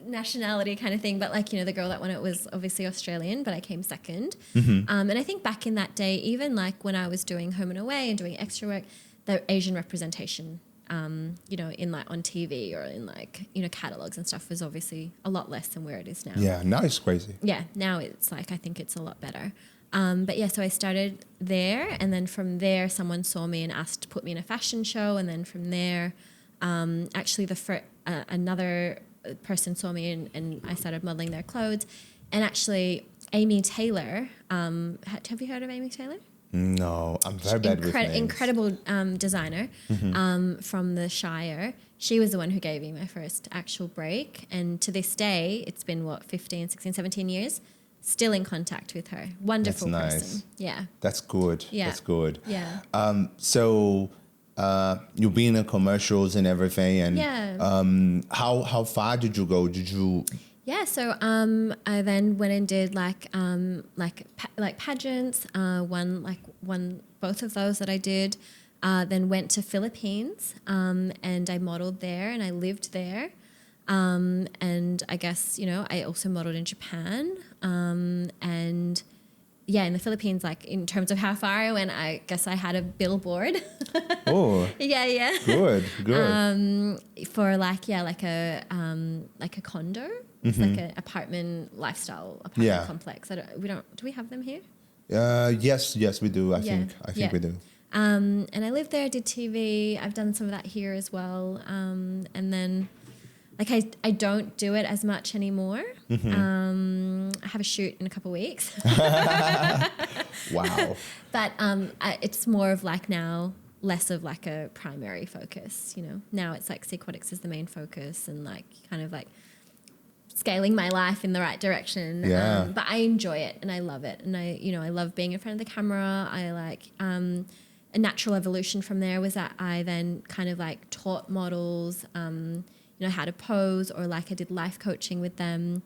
[SPEAKER 2] nationality kind of thing, but like, you know, the girl that won it was obviously Australian, but I came second. And I think back in that day, even like when I was doing home and away and doing extra work, the Asian representation, you know, in like on TV or in like, you know, catalogs and stuff was obviously a lot less than where it is now.
[SPEAKER 1] Yeah, now it's crazy.
[SPEAKER 2] Yeah, now it's like, I think it's a lot better. But yeah, so I started there, and then from there, someone saw me and asked to put me in a fashion show, and then from there, actually another person saw me and I started modeling their clothes, and actually Amy Taylor, have you heard of Amy Taylor?
[SPEAKER 1] No, I'm very bad with names.
[SPEAKER 2] Incredible designer from the Shire. She was the one who gave me my first actual break, and to this day, it's been 15, 16, 17 years. Still in contact with her. Wonderful
[SPEAKER 1] That's nice.
[SPEAKER 2] person. Yeah.
[SPEAKER 1] That's good.
[SPEAKER 2] Yeah.
[SPEAKER 1] That's good.
[SPEAKER 2] Yeah.
[SPEAKER 1] So you've been in commercials and everything, and how far did you go?
[SPEAKER 2] Yeah, so I then went and did like pageants. Won both of those that I did. Then went to Philippines and I modeled there and I lived there. And I guess, you know, I also modeled in Japan. And yeah, in the Philippines, like in terms of how far I went, I guess I had a billboard.
[SPEAKER 1] Oh,
[SPEAKER 2] yeah.
[SPEAKER 1] Good.
[SPEAKER 2] For like a condo. It's like an apartment complex. Do we have them here?
[SPEAKER 1] Yes, we do. I think we do.
[SPEAKER 2] And I lived there, did TV. I've done some of that here as well. And then, like, I don't do it as much anymore. I have a shoot in a couple of weeks.
[SPEAKER 1] Wow.
[SPEAKER 2] But it's more of like now, less of like a primary focus, you know. Now it's like Seaquatix is the main focus and like kind of like scaling my life in the right direction.
[SPEAKER 1] Yeah.
[SPEAKER 2] But I enjoy it and I love it. And I love being in front of the camera. I like... a natural evolution from there was that I then kind of like taught models, you know, how to pose, or like I did life coaching with them.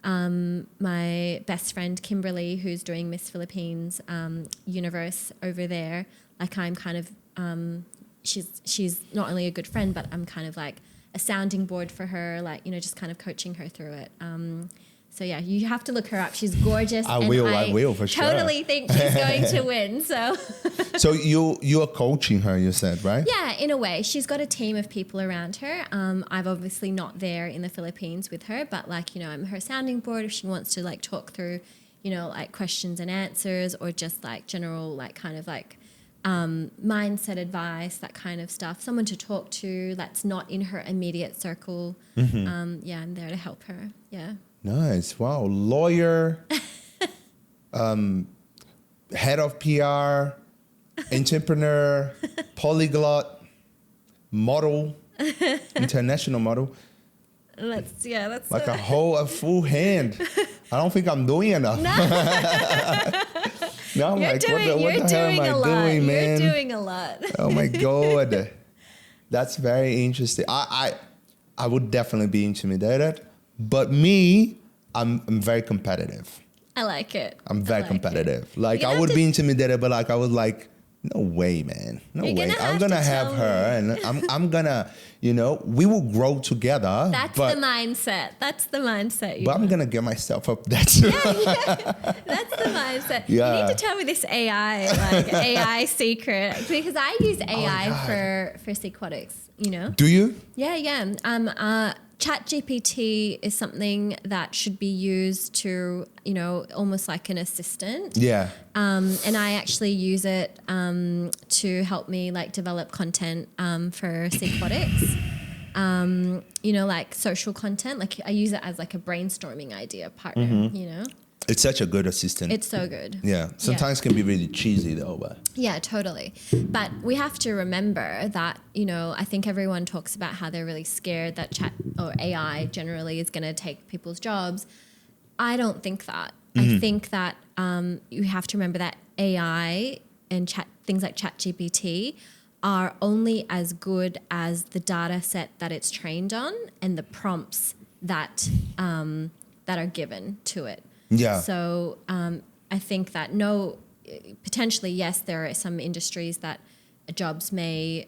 [SPEAKER 2] My best friend, Kimberly, who's doing Miss Philippines Universe over there, like I'm kind of, she's not only a good friend, but I'm kind of like a sounding board for her, like, you know, just kind of coaching her through it. So yeah, you have to look her up. She's gorgeous.
[SPEAKER 1] I will for sure.
[SPEAKER 2] Totally think she's going to win. So,
[SPEAKER 1] so you are coaching her, you said, right?
[SPEAKER 2] Yeah, in a way. She's got a team of people around her. I've obviously not there in the Philippines with her, but like, you know, I'm her sounding board if she wants to like talk through, you know, like questions and answers, or just like general like kind of like mindset advice, that kind of stuff. Someone to talk to that's not in her immediate circle. Yeah, I'm there to help her. Yeah.
[SPEAKER 1] Nice. Wow. Lawyer, head of PR, entrepreneur, polyglot, model, international model.
[SPEAKER 2] That's
[SPEAKER 1] like a full hand. I don't think I'm doing enough. No, I'm
[SPEAKER 2] you're
[SPEAKER 1] like,
[SPEAKER 2] doing,
[SPEAKER 1] what the hell am I doing, man?
[SPEAKER 2] You're doing a lot.
[SPEAKER 1] Oh my God. That's very interesting. I would definitely be intimidated. But me, I'm very competitive.
[SPEAKER 2] I like it.
[SPEAKER 1] I'm very competitive. Like I would be intimidated, but like I was like, no way, man. No way. I'm gonna have her, and I'm gonna, you know, we will grow together.
[SPEAKER 2] That's the mindset. That's the mindset.
[SPEAKER 1] But I'm gonna get myself up that too.
[SPEAKER 2] Yeah. That's the mindset.
[SPEAKER 1] Yeah.
[SPEAKER 2] You need to tell me this AI secret, because I use AI for Seaquatix, you know?
[SPEAKER 1] Do you?
[SPEAKER 2] Yeah. ChatGPT is something that should be used to, you know, almost like an assistant.
[SPEAKER 1] Yeah.
[SPEAKER 2] And I actually use it to help me like develop content for Seaquatix. You know, like social content. Like I use it as like a brainstorming idea partner, you know?
[SPEAKER 1] It's such a good assistant.
[SPEAKER 2] It's so good.
[SPEAKER 1] Yeah. Sometimes it can be really cheesy though, but.
[SPEAKER 2] Yeah, totally. But we have to remember that, you know, I think everyone talks about how they're really scared that chat or AI generally is going to take people's jobs. I don't think that. I think that you have to remember that AI and things like ChatGPT are only as good as the data set that it's trained on and the prompts that are given to it.
[SPEAKER 1] Yeah.
[SPEAKER 2] So I think that potentially, yes, there are some industries that jobs may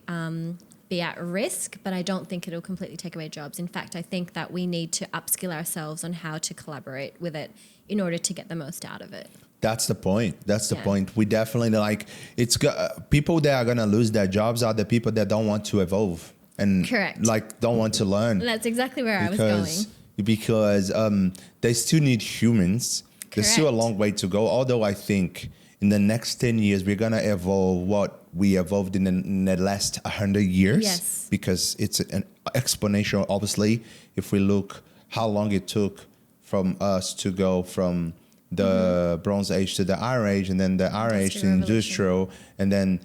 [SPEAKER 2] be at risk, but I don't think it'll completely take away jobs. In fact, I think that we need to upskill ourselves on how to collaborate with it in order to get the most out of it.
[SPEAKER 1] That's the point. That's the point. We definitely people that are gonna lose their jobs are the people that don't want to evolve and don't want to learn.
[SPEAKER 2] That's exactly where I was going.
[SPEAKER 1] Because they still need humans. There's still a long way to go. Although I think in the next 10 years we're gonna evolve what we evolved in the last 100 years.
[SPEAKER 2] Yes.
[SPEAKER 1] Because it's an exponential. Obviously, if we look how long it took from us to go from the Bronze Age to the Iron Age, and then the Iron Age to industrial, and then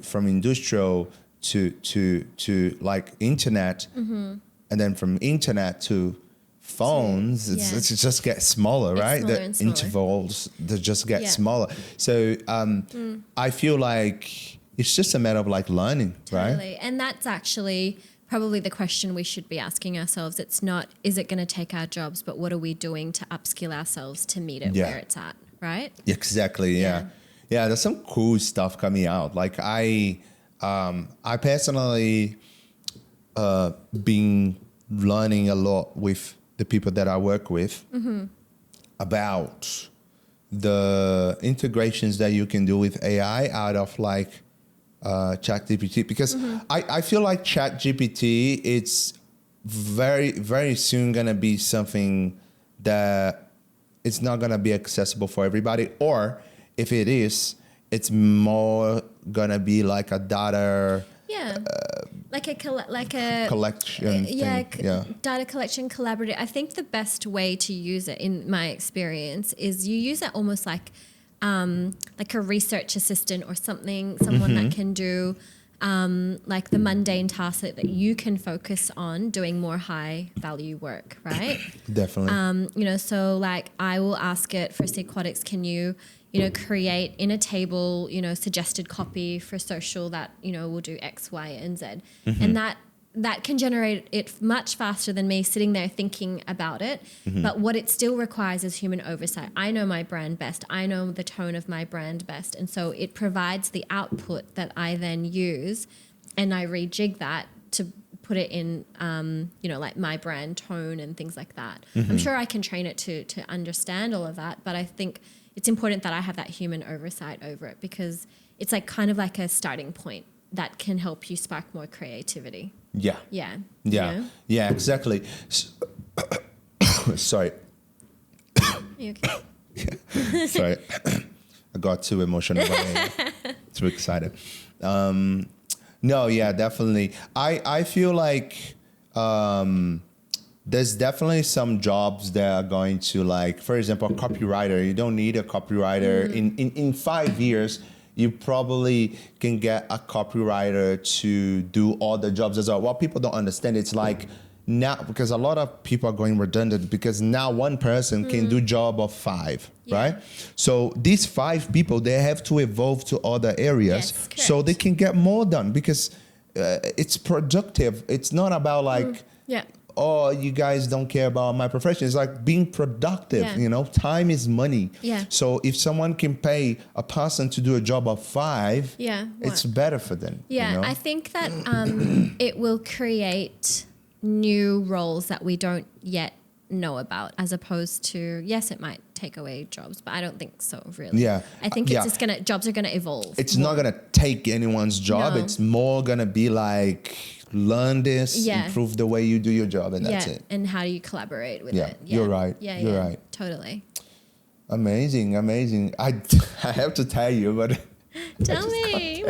[SPEAKER 1] from industrial to like internet, and then from internet to phones, it just gets smaller, right? The intervals they just get smaller. So I feel like it's just a matter of like learning, right?
[SPEAKER 2] And that's actually probably the question we should be asking ourselves. It's not, is it going to take our jobs, but what are we doing to upskill ourselves to meet it where it's at, right?
[SPEAKER 1] Exactly, yeah. There's some cool stuff coming out. Like I personally been learning a lot with the people that I work with about the integrations that you can do with AI out of like ChatGPT, because I feel like ChatGPT, it's very, very soon going to be something that it's not going to be accessible for everybody. Or if it is, it's more going to be like a data... like a collection thing. Data collection collaborative. I think the best way to use it, in my experience, is you use it almost like a research assistant or someone that can do like the mundane tasks that you can focus on doing more high value work, right? Definitely.
[SPEAKER 2] So like I will ask it for Seaquatix, can you create in a table, suggested copy for social that, will do X, Y, and Z. And that can generate it much faster than me sitting there thinking about it. But what it still requires is human oversight. I know my brand best. I know the tone of my brand best. And so it provides the output that I then use, and I rejig that to put it in, like my brand tone and things like that. I'm sure I can train it to understand all of that, but I think it's important that I have that human oversight over it, because it's like kind of like a starting point that can help you spark more creativity.
[SPEAKER 1] Yeah, exactly. Sorry.
[SPEAKER 2] You okay?
[SPEAKER 1] Sorry. I got too emotional. Too excited. Definitely. I feel like there's definitely some jobs that are going to, like, for example, a copywriter. You don't need a copywriter. In 5 years, you probably can get a copywriter to do all the jobs as well. What people don't understand, it's like now, because a lot of people are going redundant, because now one person can do job of 5, right? So these 5 people, they have to evolve to other areas so they can get more done, because it's productive. It's not about like, oh, you guys don't care about my profession. It's like being productive, time is money. So if someone can pay a person to do a job of 5, it's better for them.
[SPEAKER 2] I think that it will create new roles that we don't yet know about, as opposed to, yes, it might take away jobs, but I don't think so, really. I think it's just jobs are gonna evolve.
[SPEAKER 1] It's not gonna take anyone's job. It's more gonna be like, learn this, improve the way you do your job, and that's it.
[SPEAKER 2] And how do you collaborate with it?
[SPEAKER 1] You're right. You're right.
[SPEAKER 2] Totally.
[SPEAKER 1] Amazing. I have to tell you, but
[SPEAKER 2] tell me.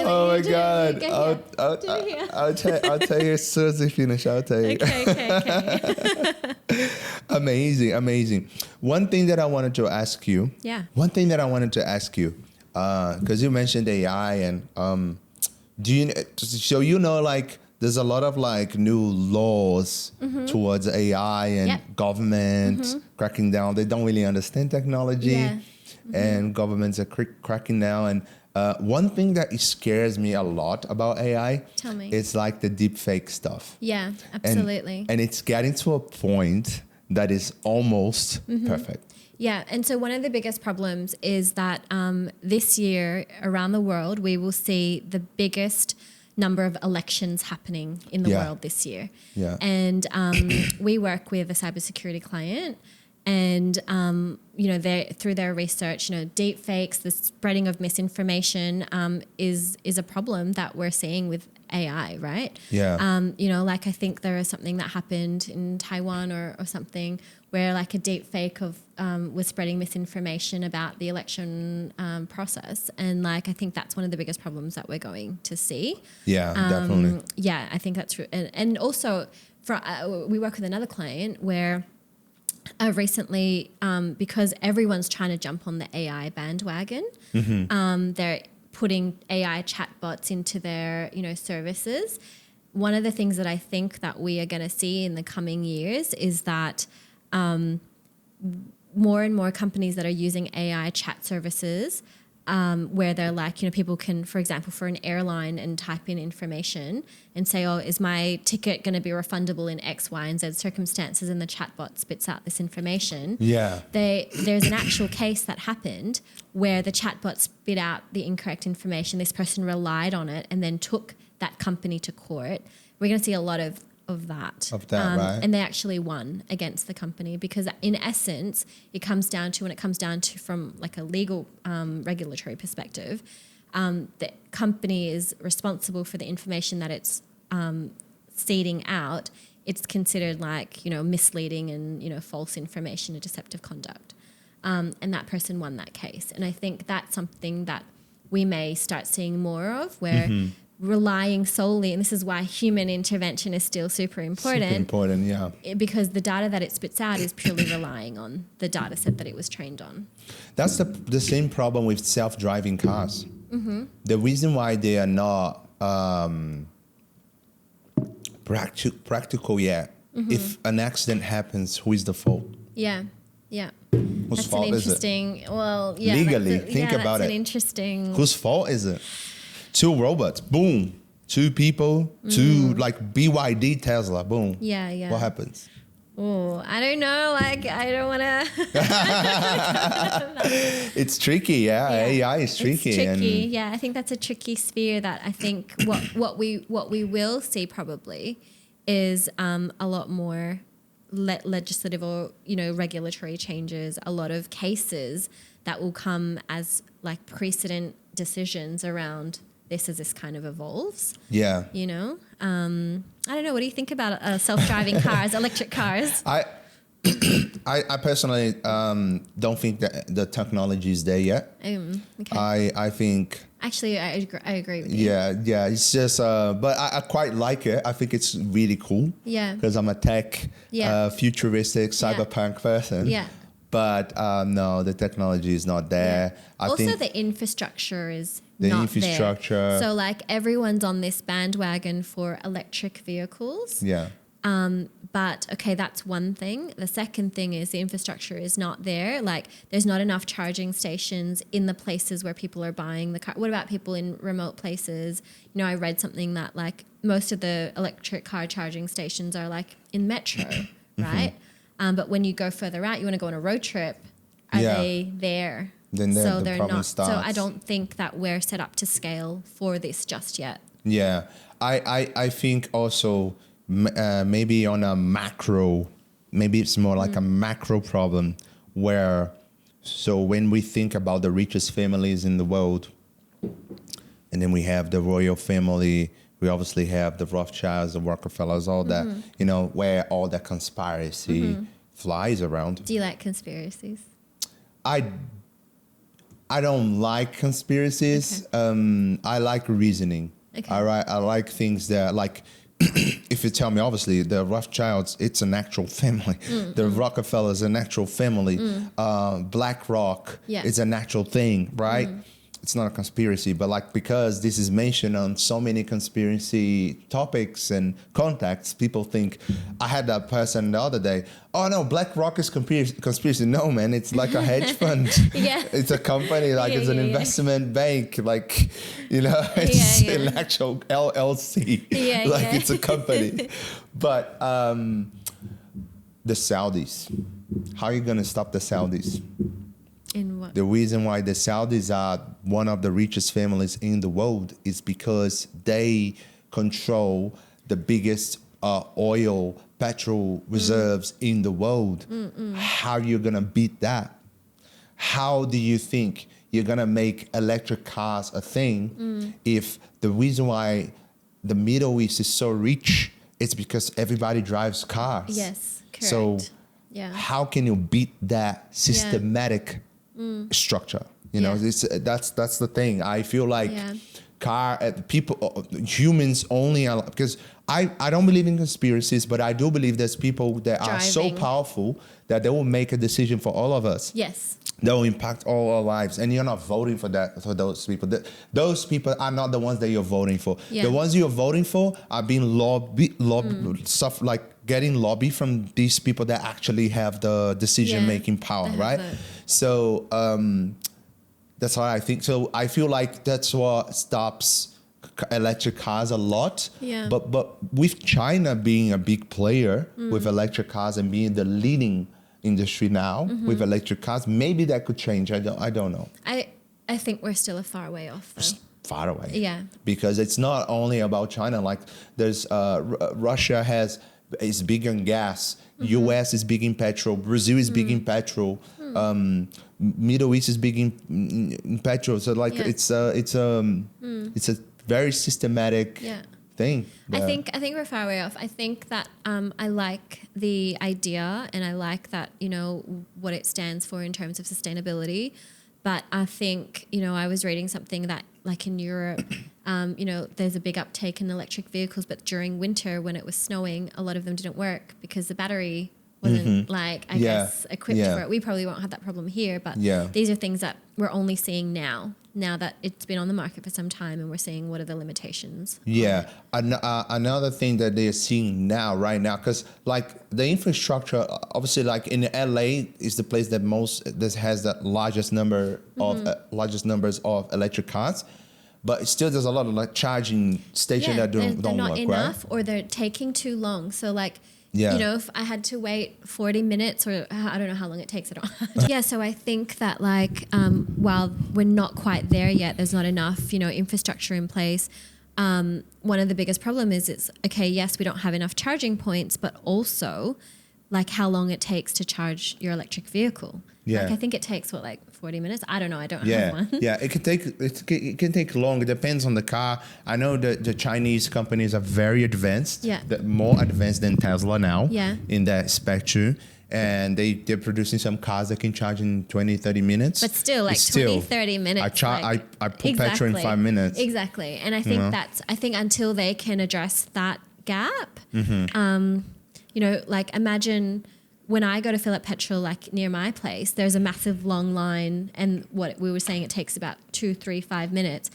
[SPEAKER 1] Oh my God! I'll tell you as soon as we finish. I'll tell you.
[SPEAKER 2] Okay.
[SPEAKER 1] Amazing. One thing that I wanted to ask you. Because you mentioned AI, and like there's a lot of like new laws towards AI and government cracking down. They don't really understand technology, and governments are cracking down. And one thing that scares me a lot about AI,
[SPEAKER 2] tell me,
[SPEAKER 1] it's like the deep fake stuff.
[SPEAKER 2] Yeah, absolutely.
[SPEAKER 1] And it's getting to a point that is almost perfect.
[SPEAKER 2] Yeah, and so one of the biggest problems is that this year around the world, we will see the biggest number of elections happening in the world this year.
[SPEAKER 1] Yeah.
[SPEAKER 2] And we work with a cybersecurity client, and they through their research, deep fakes, the spreading of misinformation is a problem that we're seeing with AI, right?
[SPEAKER 1] Yeah.
[SPEAKER 2] Like I think there was something that happened in Taiwan or something where like a deep fake of was spreading misinformation about the election process, and like I think that's one of the biggest problems that we're going to see.
[SPEAKER 1] Yeah, definitely.
[SPEAKER 2] Yeah, I think that's and also we work with another client where recently because everyone's trying to jump on the AI bandwagon, they're putting AI chatbots into their services. One of the things that I think that we are going to see in the coming years is that more and more companies that are using AI chat services, where they're like, people can, for example, for an airline and type in information and say, oh, is my ticket going to be refundable in X, Y, and Z circumstances? And the chatbot spits out this information.
[SPEAKER 1] Yeah.
[SPEAKER 2] There's an actual case that happened where the chatbot spit out the incorrect information. This person relied on it and then took that company to court. We're going to see a lot of that.
[SPEAKER 1] Right.
[SPEAKER 2] And they actually won against the company because in essence, when it comes down to from like a legal regulatory perspective, the company is responsible for the information that it's seeding out. It's considered like, misleading and, false information and deceptive conduct. And that person won that case. And I think that's something that we may start seeing more of where relying solely, and this is why human intervention is still super important.
[SPEAKER 1] Super important, yeah.
[SPEAKER 2] Because the data that it spits out is purely relying on the data set that it was trained on.
[SPEAKER 1] That's the same problem with self-driving cars. The reason why they are not practical yet, if an accident happens, who is the fault?
[SPEAKER 2] Yeah.
[SPEAKER 1] Whose
[SPEAKER 2] That's
[SPEAKER 1] fault
[SPEAKER 2] an
[SPEAKER 1] is it?
[SPEAKER 2] interesting, well, yeah.
[SPEAKER 1] Legally, think about
[SPEAKER 2] that's
[SPEAKER 1] it.
[SPEAKER 2] an interesting...
[SPEAKER 1] Whose fault is it? Two robots, boom. Two people, two like BYD Tesla, boom.
[SPEAKER 2] Yeah.
[SPEAKER 1] What happens?
[SPEAKER 2] Oh, I don't know. Like, I don't want to...
[SPEAKER 1] It's tricky, yeah. AI is tricky.
[SPEAKER 2] It's tricky, yeah. I think that's a tricky sphere that I think what we will see probably is a lot more legislative or, regulatory changes, a lot of cases that will come as like precedent decisions around this as this kind of evolves.
[SPEAKER 1] Yeah.
[SPEAKER 2] I don't know. What do you think about self-driving cars, electric cars?
[SPEAKER 1] I personally don't think that the technology is there yet.
[SPEAKER 2] Okay.
[SPEAKER 1] I think...
[SPEAKER 2] Actually, I agree with you.
[SPEAKER 1] Yeah. It's just, but I quite like it. I think it's really cool.
[SPEAKER 2] Yeah.
[SPEAKER 1] Because I'm a tech, futuristic, cyberpunk person.
[SPEAKER 2] Yeah.
[SPEAKER 1] But no, the technology is not there.
[SPEAKER 2] Yeah.
[SPEAKER 1] I think
[SPEAKER 2] the infrastructure is
[SPEAKER 1] the
[SPEAKER 2] not
[SPEAKER 1] infrastructure.
[SPEAKER 2] there. So like everyone's on this bandwagon for electric vehicles.
[SPEAKER 1] Yeah.
[SPEAKER 2] But okay, that's one thing. The second thing is the infrastructure is not there. Like there's not enough charging stations in the places where people are buying the car. What about people in remote places? I read something that like most of the electric car charging stations are like in metro, right? But when you go further out, you want to go on a road trip, are they there?
[SPEAKER 1] Then
[SPEAKER 2] so
[SPEAKER 1] the
[SPEAKER 2] they're
[SPEAKER 1] problem
[SPEAKER 2] not.
[SPEAKER 1] starts.
[SPEAKER 2] So I don't think that we're set up to scale for this just yet.
[SPEAKER 1] Yeah. I think also maybe on a macro, maybe it's more like a macro problem where, so when we think about the richest families in the world, and then we have the royal family, we obviously have the Rothschilds, the Rockefellers, all that, where all that conspiracy flies around.
[SPEAKER 2] Do you like conspiracies?
[SPEAKER 1] I don't like conspiracies.
[SPEAKER 2] Okay.
[SPEAKER 1] I like reasoning.
[SPEAKER 2] Okay.
[SPEAKER 1] I like things that, like, if you tell me, obviously, the Rothschilds, it's an actual family. The Rockefellers, an actual family. BlackRock, it's an actual thing, right? It's not a conspiracy, but like because this is mentioned on so many conspiracy topics and contacts, people think. I had that person the other day. Oh no, BlackRock is conspiracy. No, man, it's like a hedge fund. It's a company, like it's an investment bank, like it's an actual LLC. It's a company. But the Saudis. how are you going to stop the Saudis?
[SPEAKER 2] In what?
[SPEAKER 1] The reason why the Saudis are one of the richest families in the world is because they control the biggest oil, petrol reserves in the world. How are you going to beat that? How do you think you're going to make electric cars a thing if the reason why the Middle East is so rich is because everybody drives cars?
[SPEAKER 2] Yes, correct.
[SPEAKER 1] So
[SPEAKER 2] yeah.
[SPEAKER 1] how can you beat that systematic structure? You know, that's the thing. I feel like humans only allow, because I don't believe in conspiracies, but I do believe there's people that are so powerful that they will make a decision for all of us.
[SPEAKER 2] Yes.
[SPEAKER 1] That will impact all our lives, and you're not voting for those people. Those people are not the ones that you're voting for.
[SPEAKER 2] Yeah.
[SPEAKER 1] The ones you're voting for are being stuff like getting lobby from these people that actually have the decision-making power, right? So that's why I think. So I feel like that's what stops electric cars a lot.
[SPEAKER 2] Yeah.
[SPEAKER 1] But with China being a big player with electric cars and being the leading industry now with electric cars, maybe that could change. I don't know.
[SPEAKER 2] I think we're still a far way off, though.
[SPEAKER 1] Far away.
[SPEAKER 2] Yeah.
[SPEAKER 1] Because it's not only about China. Like there's Russia is big in gas. US is big in petrol. Brazil is big in petrol. Middle East is big in petrol. So like it's a very systematic thing.
[SPEAKER 2] I think we're far away off. I think that I like the idea, and I like that, you know, what it stands for in terms of sustainability. But I think, you know, I was reading something that like in Europe, you know, there's a big uptake in electric vehicles, but during winter when it was snowing, a lot of them didn't work because the battery wasn't like, I guess, equipped for it. We probably won't have that problem here, but these are things that we're only seeing now that it's been on the market for some time, and we're seeing what are the limitations.
[SPEAKER 1] Yeah. Another thing that they're seeing right now, because like the infrastructure, obviously like in LA is the place that has the largest numbers of electric cars. But still, there's a lot of like charging stations that don't
[SPEAKER 2] they're not
[SPEAKER 1] work,
[SPEAKER 2] enough,
[SPEAKER 1] right?
[SPEAKER 2] or they're taking too long. So like, you know, if I had to wait 40 minutes, or I don't know how long it takes. So I think that like, while we're not quite there yet, there's not enough, you know, infrastructure in place. One of the biggest problem is yes, we don't have enough charging points, but also like how long it takes to charge your electric vehicle.
[SPEAKER 1] Yeah.
[SPEAKER 2] Like I think it takes 40 minutes? I don't know. I don't have one.
[SPEAKER 1] Yeah, it can take long. It depends on the car. I know that the Chinese companies are very advanced. Yeah. More advanced than Tesla now. Yeah. In that spectrum. And they're producing some cars that can charge in 20, 30 minutes.
[SPEAKER 2] But still, like 20, 30 minutes.
[SPEAKER 1] I put petrol in 5 minutes.
[SPEAKER 2] Exactly. And I think I think until they can address that gap, you know, like imagine when I go to fill up petrol, like near my place, there's a massive long line, and what we were saying, it takes about 2, 3, 5 minutes.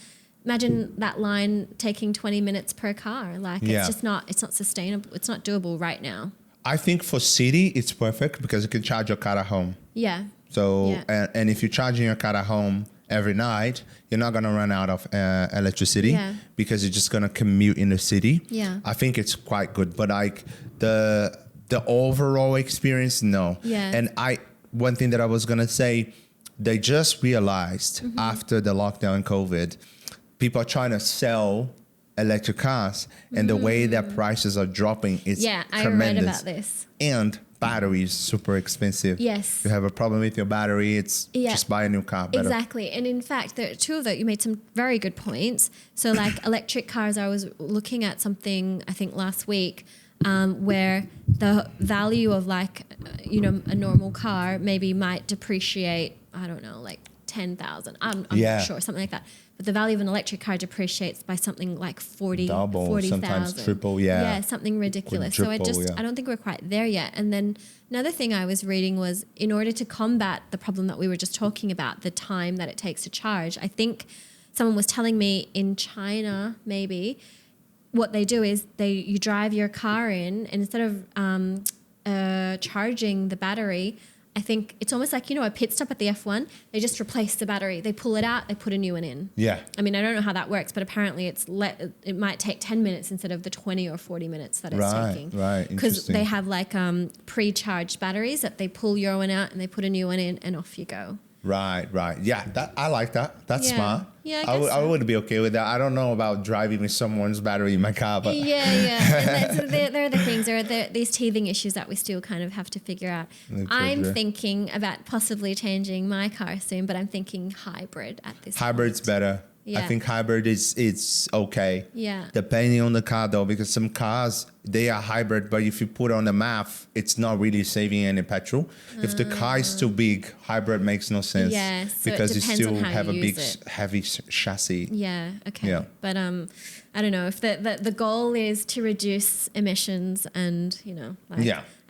[SPEAKER 2] Imagine that line taking 20 minutes per car. Like it's not sustainable. It's not doable right now.
[SPEAKER 1] I think for city, it's perfect because you can charge your car at home.
[SPEAKER 2] Yeah.
[SPEAKER 1] So, and if you're charging your car at home every night, you're not going to run out of electricity because you're just going to commute in the city. Yeah. I think it's quite good. But like the overall experience, no. Yeah. And one thing that I was going to say, they just realized after the lockdown and COVID, people are trying to sell electric cars, and the way that prices are dropping is tremendous. I read about this. And battery is super expensive. Yes. If you have a problem with your battery, it's just buy a new car. Better.
[SPEAKER 2] Exactly. And in fact, the two of that, you made some very good points. So like electric cars, I was looking at something, I think last week, where the value of like, you know, a normal car maybe might depreciate, I don't know, like 10,000. I'm not sure, something like that. But the value of an electric car depreciates by something like 40,000.
[SPEAKER 1] Sometimes triple,
[SPEAKER 2] Yeah, something ridiculous. So I don't think we're quite there yet. And then another thing I was reading was, in order to combat the problem that we were just talking about, the time that it takes to charge, I think someone was telling me in China, maybe, what they do is you drive your car in, and instead of charging the battery, I think it's almost like, a pit stop at the F1. They just replace the battery. They pull it out, they put a new one in.
[SPEAKER 1] Yeah.
[SPEAKER 2] I mean, I don't know how that works, but apparently it might take 10 minutes instead of the 20 or 40 minutes that it's taking.
[SPEAKER 1] Right.
[SPEAKER 2] Because they have like pre-charged batteries that they pull your one out and they put a new one in and off you go.
[SPEAKER 1] Right. Yeah, I like that. That's smart.
[SPEAKER 2] Yeah,
[SPEAKER 1] I would be okay with that. I don't know about driving with someone's battery in my car, but
[SPEAKER 2] And there are the things. There are these teething issues that we still kind of have to figure out. I'm thinking about possibly changing my car soon, but I'm thinking hybrid at this
[SPEAKER 1] hybrid's
[SPEAKER 2] point.
[SPEAKER 1] better.
[SPEAKER 2] Yeah.
[SPEAKER 1] I think hybrid it's okay.
[SPEAKER 2] Yeah.
[SPEAKER 1] Depending on the car though, because some cars they are hybrid, but if you put on the map, it's not really saving any petrol. If the car is too big, hybrid makes no sense.
[SPEAKER 2] Yeah, so
[SPEAKER 1] because
[SPEAKER 2] it
[SPEAKER 1] you
[SPEAKER 2] depends
[SPEAKER 1] still
[SPEAKER 2] on how
[SPEAKER 1] have a
[SPEAKER 2] you
[SPEAKER 1] big
[SPEAKER 2] use it.
[SPEAKER 1] heavy chassis.
[SPEAKER 2] Yeah. Okay.
[SPEAKER 1] Yeah.
[SPEAKER 2] But I don't know if the goal is to reduce emissions, and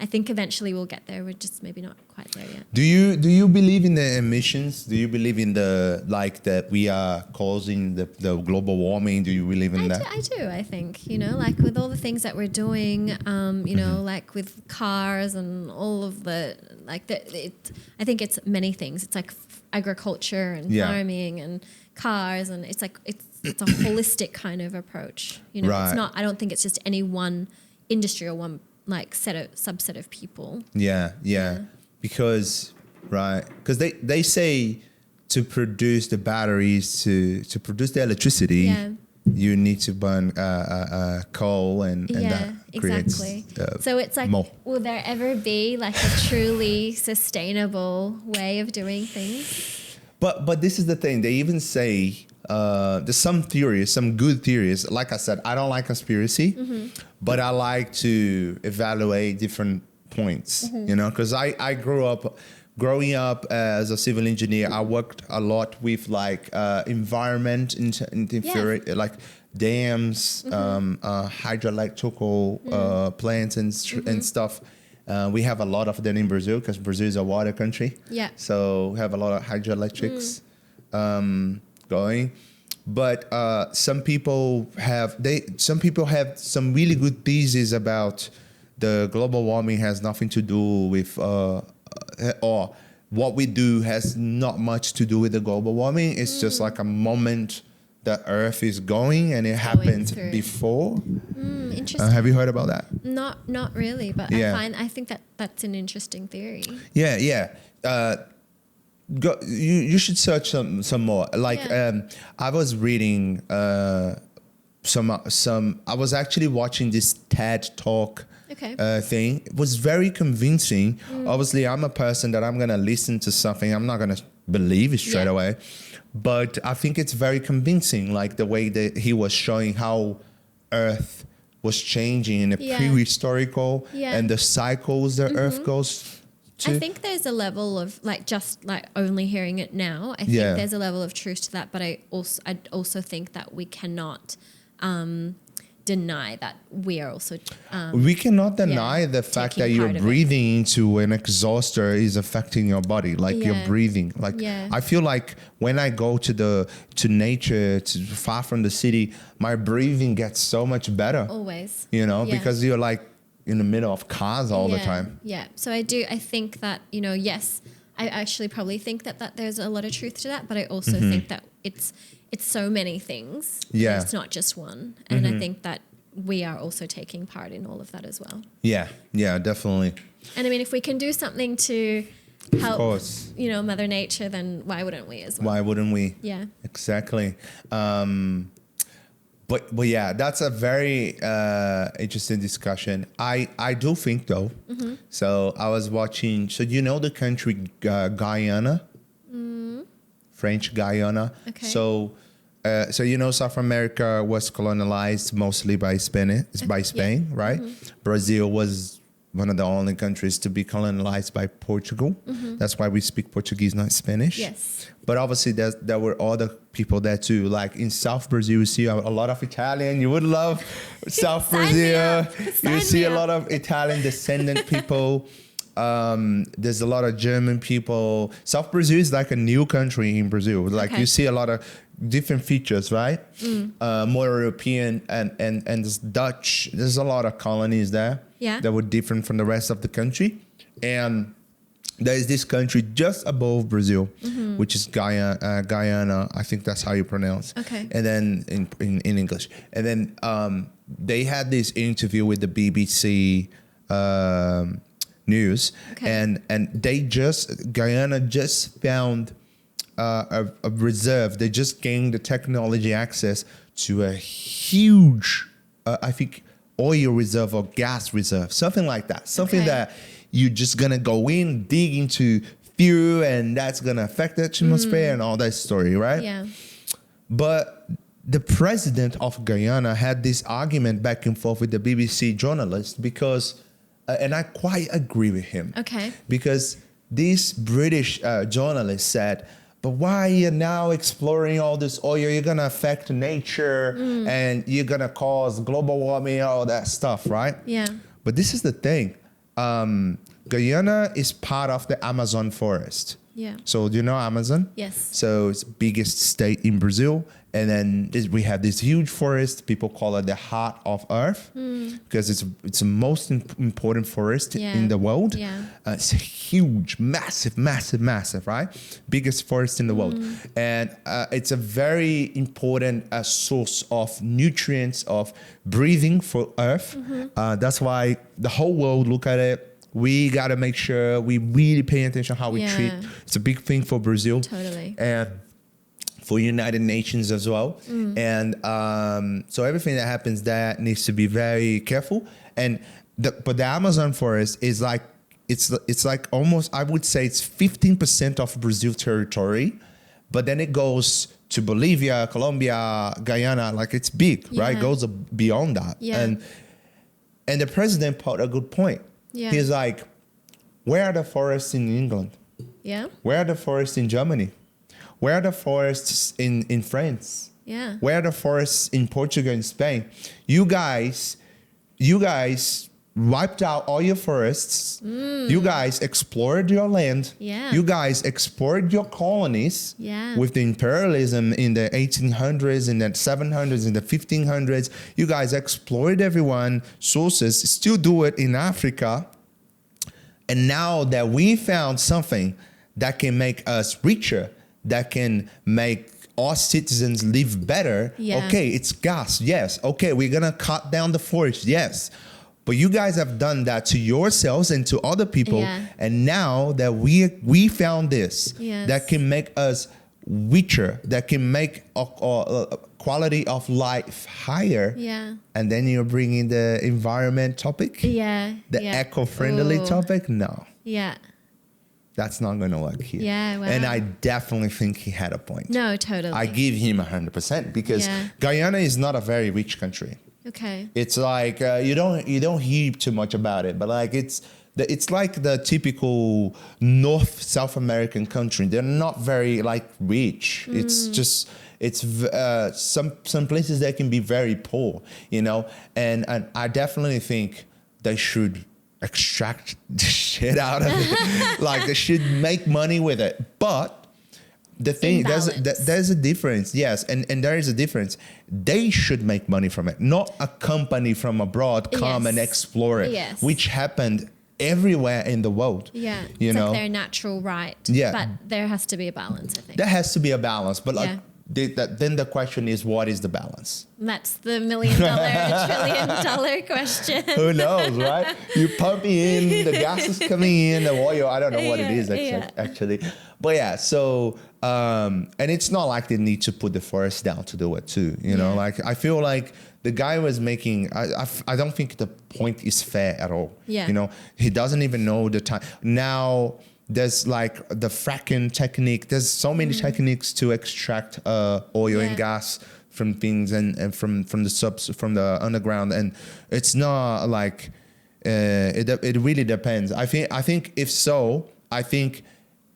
[SPEAKER 2] I think eventually we'll get there. We're just maybe not quite there yet.
[SPEAKER 1] Do you believe in the emissions? Do you believe in that we are causing the global warming? Do you believe in that?
[SPEAKER 2] I do. I think, like with all the things that we're doing, like with cars and all of I think it's many things. It's like agriculture and farming and cars, and it's like it's a holistic kind of approach.
[SPEAKER 1] Right.
[SPEAKER 2] It's not. I don't think it's just any one industry or one like subset of people.
[SPEAKER 1] Yeah. Because they say to produce the batteries to produce the electricity, you need to burn coal and that creates
[SPEAKER 2] so it's like, will there ever be like a truly sustainable way of doing things?
[SPEAKER 1] But this is the thing. They even say there's some theories, some good theories. Like I said, I don't like conspiracy, but I like to evaluate different points. Because I growing up as a civil engineer, I worked a lot with like environment like dams, hydroelectrical plants and stuff. We have a lot of them in Brazil because Brazil is a water country.
[SPEAKER 2] Yeah.
[SPEAKER 1] So we have a lot of hydroelectrics going. But some people have some really good theses about the global warming has nothing to do with or what we do has not much to do with the global warming. It's just like a moment the Earth is going, and it happened before.
[SPEAKER 2] Interesting.
[SPEAKER 1] Have you heard about that?
[SPEAKER 2] Not really, but I think that's an interesting theory.
[SPEAKER 1] Yeah. You should search some more. Like I was reading some. I was actually watching this TED Talk. Thing. It was very convincing. Obviously, I'm a person that I'm going to listen to something. I'm not going to believe it straight away. But I think it's very convincing, like the way that he was showing how Earth was changing in a prehistorical and the cycles that Earth goes to.
[SPEAKER 2] I think there's a level of just only hearing it now. I think there's a level of truth to that, but I also think that we cannot deny that we are also
[SPEAKER 1] we cannot deny the fact that you're breathing into an exhauster is affecting your body, like you're breathing. I feel like when I go to nature, to far from the city, my breathing gets so much better
[SPEAKER 2] always,
[SPEAKER 1] because you're like in the middle of cars all the time.
[SPEAKER 2] So I think that yes, I actually probably think that there's a lot of truth to that, but I also think that it's so many things.
[SPEAKER 1] Yeah.
[SPEAKER 2] It's not just one. And I think that we are also taking part in all of that as well.
[SPEAKER 1] Yeah, definitely.
[SPEAKER 2] And I mean, if we can do something to help, Mother Nature, then why wouldn't we as well?
[SPEAKER 1] Why wouldn't we?
[SPEAKER 2] Yeah.
[SPEAKER 1] Exactly. But yeah, that's a very interesting discussion. I do think though. So I was watching. So the country Guyana, French Guyana.
[SPEAKER 2] Okay.
[SPEAKER 1] So South America was colonized mostly by Spain. Right? Brazil was one of the only countries to be colonized by Portugal. That's why we speak Portuguese, not Spanish.
[SPEAKER 2] Yes.
[SPEAKER 1] But obviously there were other people there too. Like in South Brazil, you see a lot of Italian. You would love South Brazil. You see a lot of Italian descendant people. There's a lot of German people. South Brazil is like a new country in Brazil. Like you see a lot of different features, right? More European and there's Dutch. There's a lot of colonies there that were different from the rest of the country. And there is this country just above Brazil, which is Guyana. I think that's how you pronounce.
[SPEAKER 2] Okay.
[SPEAKER 1] And then in English. And then they had this interview with the BBC News,
[SPEAKER 2] Okay.
[SPEAKER 1] and Guyana just found a reserve. They just gained the technology access to a huge, I think, oil reserve or gas reserve, something like that. Something that you're just gonna go in, dig into fuel, and that's gonna affect the atmosphere and all that story, right?
[SPEAKER 2] Yeah.
[SPEAKER 1] But the president of Guyana had this argument back and forth with the BBC journalist because, and I quite agree with him.
[SPEAKER 2] Okay.
[SPEAKER 1] Because this British journalist said, but why are you now exploring all this oil? You're going to affect nature and you're going to cause global warming, all that stuff, right?
[SPEAKER 2] Yeah.
[SPEAKER 1] But this is the thing. Guyana is part of the Amazon forest.
[SPEAKER 2] Yeah.
[SPEAKER 1] So do you know Amazon?
[SPEAKER 2] Yes.
[SPEAKER 1] So it's the biggest state in Brazil. And then we have this huge forest. People call it the heart of Earth because it's the most important forest in the world.
[SPEAKER 2] Yeah.
[SPEAKER 1] It's huge, massive, right? Biggest forest in the world. And it's a very important source of nutrients, of breathing for Earth. That's why the whole world look at it. We got to make sure we really pay attention how we treat. It's a big thing for Brazil.
[SPEAKER 2] Totally.
[SPEAKER 1] And for United Nations as well. And so everything that happens there needs to be very careful. And but the Amazon forest is like, it's like almost, I would say it's 15% of Brazil territory, but then it goes to Bolivia, Colombia, Guyana, like it's big, right? It goes beyond that.
[SPEAKER 2] Yeah.
[SPEAKER 1] And the president put a good point.
[SPEAKER 2] Yeah.
[SPEAKER 1] He's like, where are the forests in England?
[SPEAKER 2] Yeah.
[SPEAKER 1] Where are the forests in Germany? Where are the forests in France?
[SPEAKER 2] Yeah.
[SPEAKER 1] Where are the forests in Portugal and Spain? You guys wiped out all your forests. You guys explored your land.
[SPEAKER 2] Yeah.
[SPEAKER 1] You guys explored your colonies with the imperialism in the 1800s, in the 700s, in the 1500s. You guys explored everyone, sources, still do it in Africa. And now that we found something that can make us richer, that can make our citizens live better.
[SPEAKER 2] Yeah.
[SPEAKER 1] Okay, it's gas. Yes. Okay, we're going to cut down the forest. Yes. But you guys have done that to yourselves and to other people.
[SPEAKER 2] Yeah.
[SPEAKER 1] And now that we found this, that can make us richer, that can make our quality of life higher.
[SPEAKER 2] Yeah.
[SPEAKER 1] And then you're bringing the environment topic.
[SPEAKER 2] Yeah.
[SPEAKER 1] The eco-friendly topic. No.
[SPEAKER 2] Yeah.
[SPEAKER 1] That's not going to work here.
[SPEAKER 2] Yeah, wow.
[SPEAKER 1] And I definitely think he had a point.
[SPEAKER 2] No, totally.
[SPEAKER 1] I give him 100% because Guyana is not a very rich country.
[SPEAKER 2] Okay.
[SPEAKER 1] It's like you don't hear too much about it, but like it's like the typical North South American country. They're not very like rich. It's just some places that can be very poor, you know. And I definitely think they should extract the shit out of it. Like they should make money with it. But the thing, there's a difference. Yes, and there is a difference. They should make money from it, not a company from abroad come and explore it, which happened everywhere in the world.
[SPEAKER 2] Yeah,
[SPEAKER 1] you know,
[SPEAKER 2] like their natural right.
[SPEAKER 1] Yeah,
[SPEAKER 2] but there has to be a balance, I think.
[SPEAKER 1] There has to be a balance, but like then the question is, what is the balance?
[SPEAKER 2] That's the $1 million, $1 trillion question.
[SPEAKER 1] Who knows, right? You pump in, the gas is coming in, the oil. I don't know what it is actually. But yeah, so and it's not like they need to put the forest down to do it too. You know, like I feel like the guy was making. I don't think the point is fair at all.
[SPEAKER 2] Yeah.
[SPEAKER 1] You know, he doesn't even know the time now. There's like the fracking technique. There's so many techniques to extract oil and gas from things and from the underground, and it's not like it really depends. I think if so, I think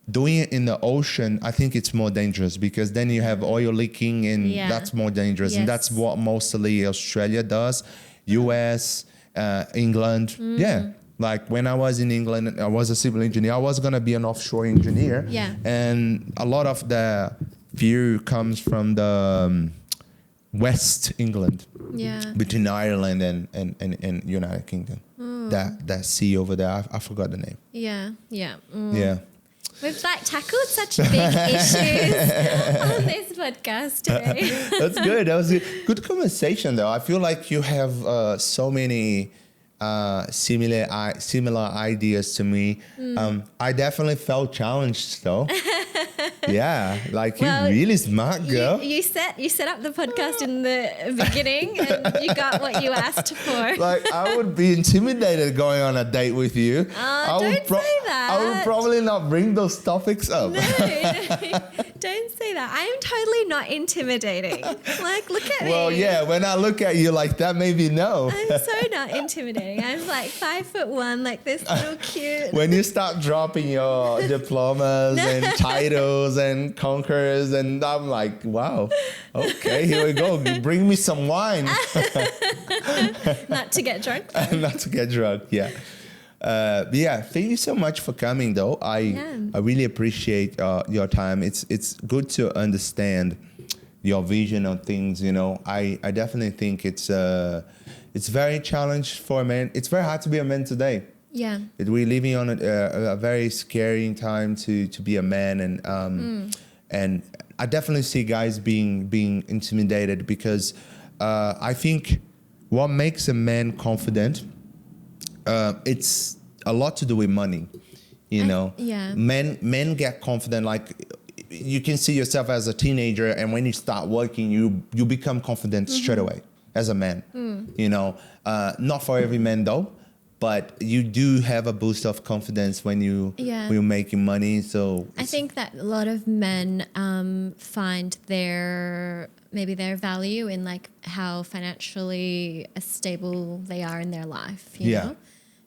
[SPEAKER 1] doing it in the ocean, I think it's more dangerous because then you have oil leaking and that's more dangerous, and that's what mostly Australia does, US, England, Like when I was in England, I was a civil engineer. I was gonna be an offshore engineer.
[SPEAKER 2] Yeah.
[SPEAKER 1] And a lot of the fuel comes from the West England.
[SPEAKER 2] Yeah.
[SPEAKER 1] Between Ireland and United Kingdom. that sea over there. I forgot the name.
[SPEAKER 2] Yeah.
[SPEAKER 1] Yeah.
[SPEAKER 2] We've tackled such big issues on this podcast today.
[SPEAKER 1] That's good. That was a good conversation, though. I feel like you have so many similar ideas to me. I definitely felt challenged, though. Yeah, like
[SPEAKER 2] Well,
[SPEAKER 1] you're really smart, girl.
[SPEAKER 2] You set up the podcast in the beginning, and you got what you asked for.
[SPEAKER 1] Like, I would be intimidated going on a date with you.
[SPEAKER 2] Don't say that.
[SPEAKER 1] I would probably not bring those topics up.
[SPEAKER 2] No, don't say that. I am totally not intimidating. Like, look at me.
[SPEAKER 1] Well, yeah, when I look at you like that, maybe no.
[SPEAKER 2] I'm so not intimidating. I'm like 5'1", like this little cute.
[SPEAKER 1] When you start dropping your diplomas and titles and conquerors, and I'm like, wow, okay, here we go. Bring me some wine.
[SPEAKER 2] Not to get drunk.
[SPEAKER 1] Not to get drunk, yeah. But yeah, thank you so much for coming, though. I really appreciate your time. It's good to understand your vision on things. You know, I definitely think it's very challenging for a man. It's very hard to be a man today.
[SPEAKER 2] Yeah.
[SPEAKER 1] We're living on a very scary time to be a man, and I definitely see guys being intimidated because I think what makes a man confident, it's a lot to do with money, you know.
[SPEAKER 2] Yeah.
[SPEAKER 1] Men get confident, like you can see yourself as a teenager, and when you start working, you become confident straight away as a man. You know, not for every man though. But you do have a boost of confidence when you're making money. So
[SPEAKER 2] I think that a lot of men find their value in like how financially stable they are in their life. You know?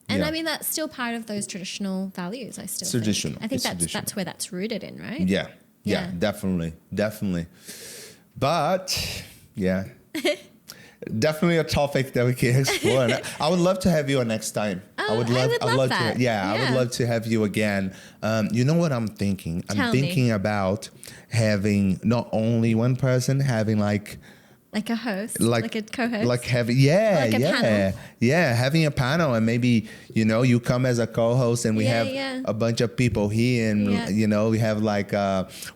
[SPEAKER 2] And I mean that's still part of those traditional values. I think that's where that's rooted in, right?
[SPEAKER 1] Yeah, definitely. But yeah. Definitely a topic that we can explore. And I would love to have you on next time.
[SPEAKER 2] I would love that.
[SPEAKER 1] I would love to have you again. You know what I'm thinking? I'm thinking about having not only one person, having like
[SPEAKER 2] a host, like a co-host,
[SPEAKER 1] like having panel. Having a panel, and maybe you come as a co-host, and we have a bunch of people here, and we have like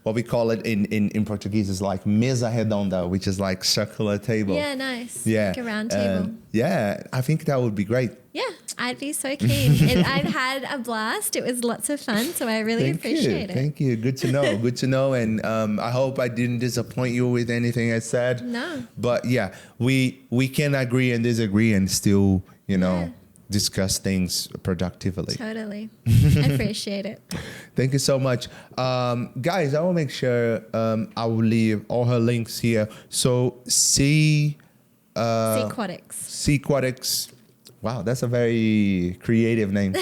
[SPEAKER 1] what we call it in Portuguese is like mesa redonda, which is like circular table.
[SPEAKER 2] Yeah, nice.
[SPEAKER 1] Yeah,
[SPEAKER 2] like a round table.
[SPEAKER 1] I think that would be great.
[SPEAKER 2] Yeah, I'd be so keen. I've had a blast. It was lots of fun, so I really appreciate it.
[SPEAKER 1] Thank you. Good to know. Good to know. And I hope I didn't disappoint you with anything I said.
[SPEAKER 2] No.
[SPEAKER 1] But yeah, we can agree and disagree and still, discuss things productively.
[SPEAKER 2] Totally. I appreciate it.
[SPEAKER 1] Thank you so much. Guys, I will make sure I will leave all her links here. So Seaquatix. Wow, that's a very creative name.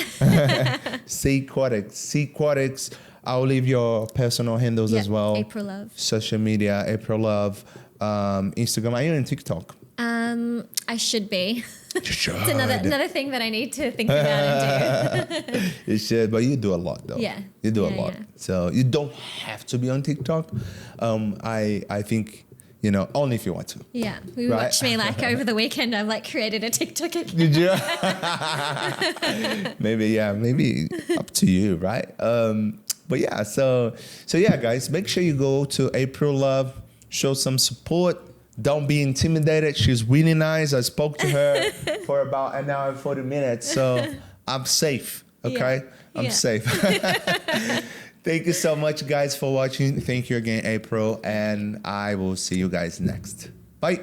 [SPEAKER 1] Seaquatix. I'll leave your personal handles as well.
[SPEAKER 2] April Love.
[SPEAKER 1] Social media, April Love. Instagram. Are you on TikTok?
[SPEAKER 2] I should be.
[SPEAKER 1] Sure.
[SPEAKER 2] It's another thing that I need to think about and do.
[SPEAKER 1] You should, but you do a lot though.
[SPEAKER 2] Yeah.
[SPEAKER 1] You do a lot. Yeah. So you don't have to be on TikTok. I think, only if you want to.
[SPEAKER 2] Yeah. You watched me like over the weekend. I've like created a TikTok account.
[SPEAKER 1] Did you? Maybe up to you, right? But yeah, so yeah, guys, make sure you go to April Love, show some support. Don't be intimidated. She's really nice. I spoke to her for about an hour and 40 minutes. So I'm safe. Okay? Yeah. I'm safe. Thank you so much, guys, for watching. Thank you again, April. And I will see you guys next. Bye.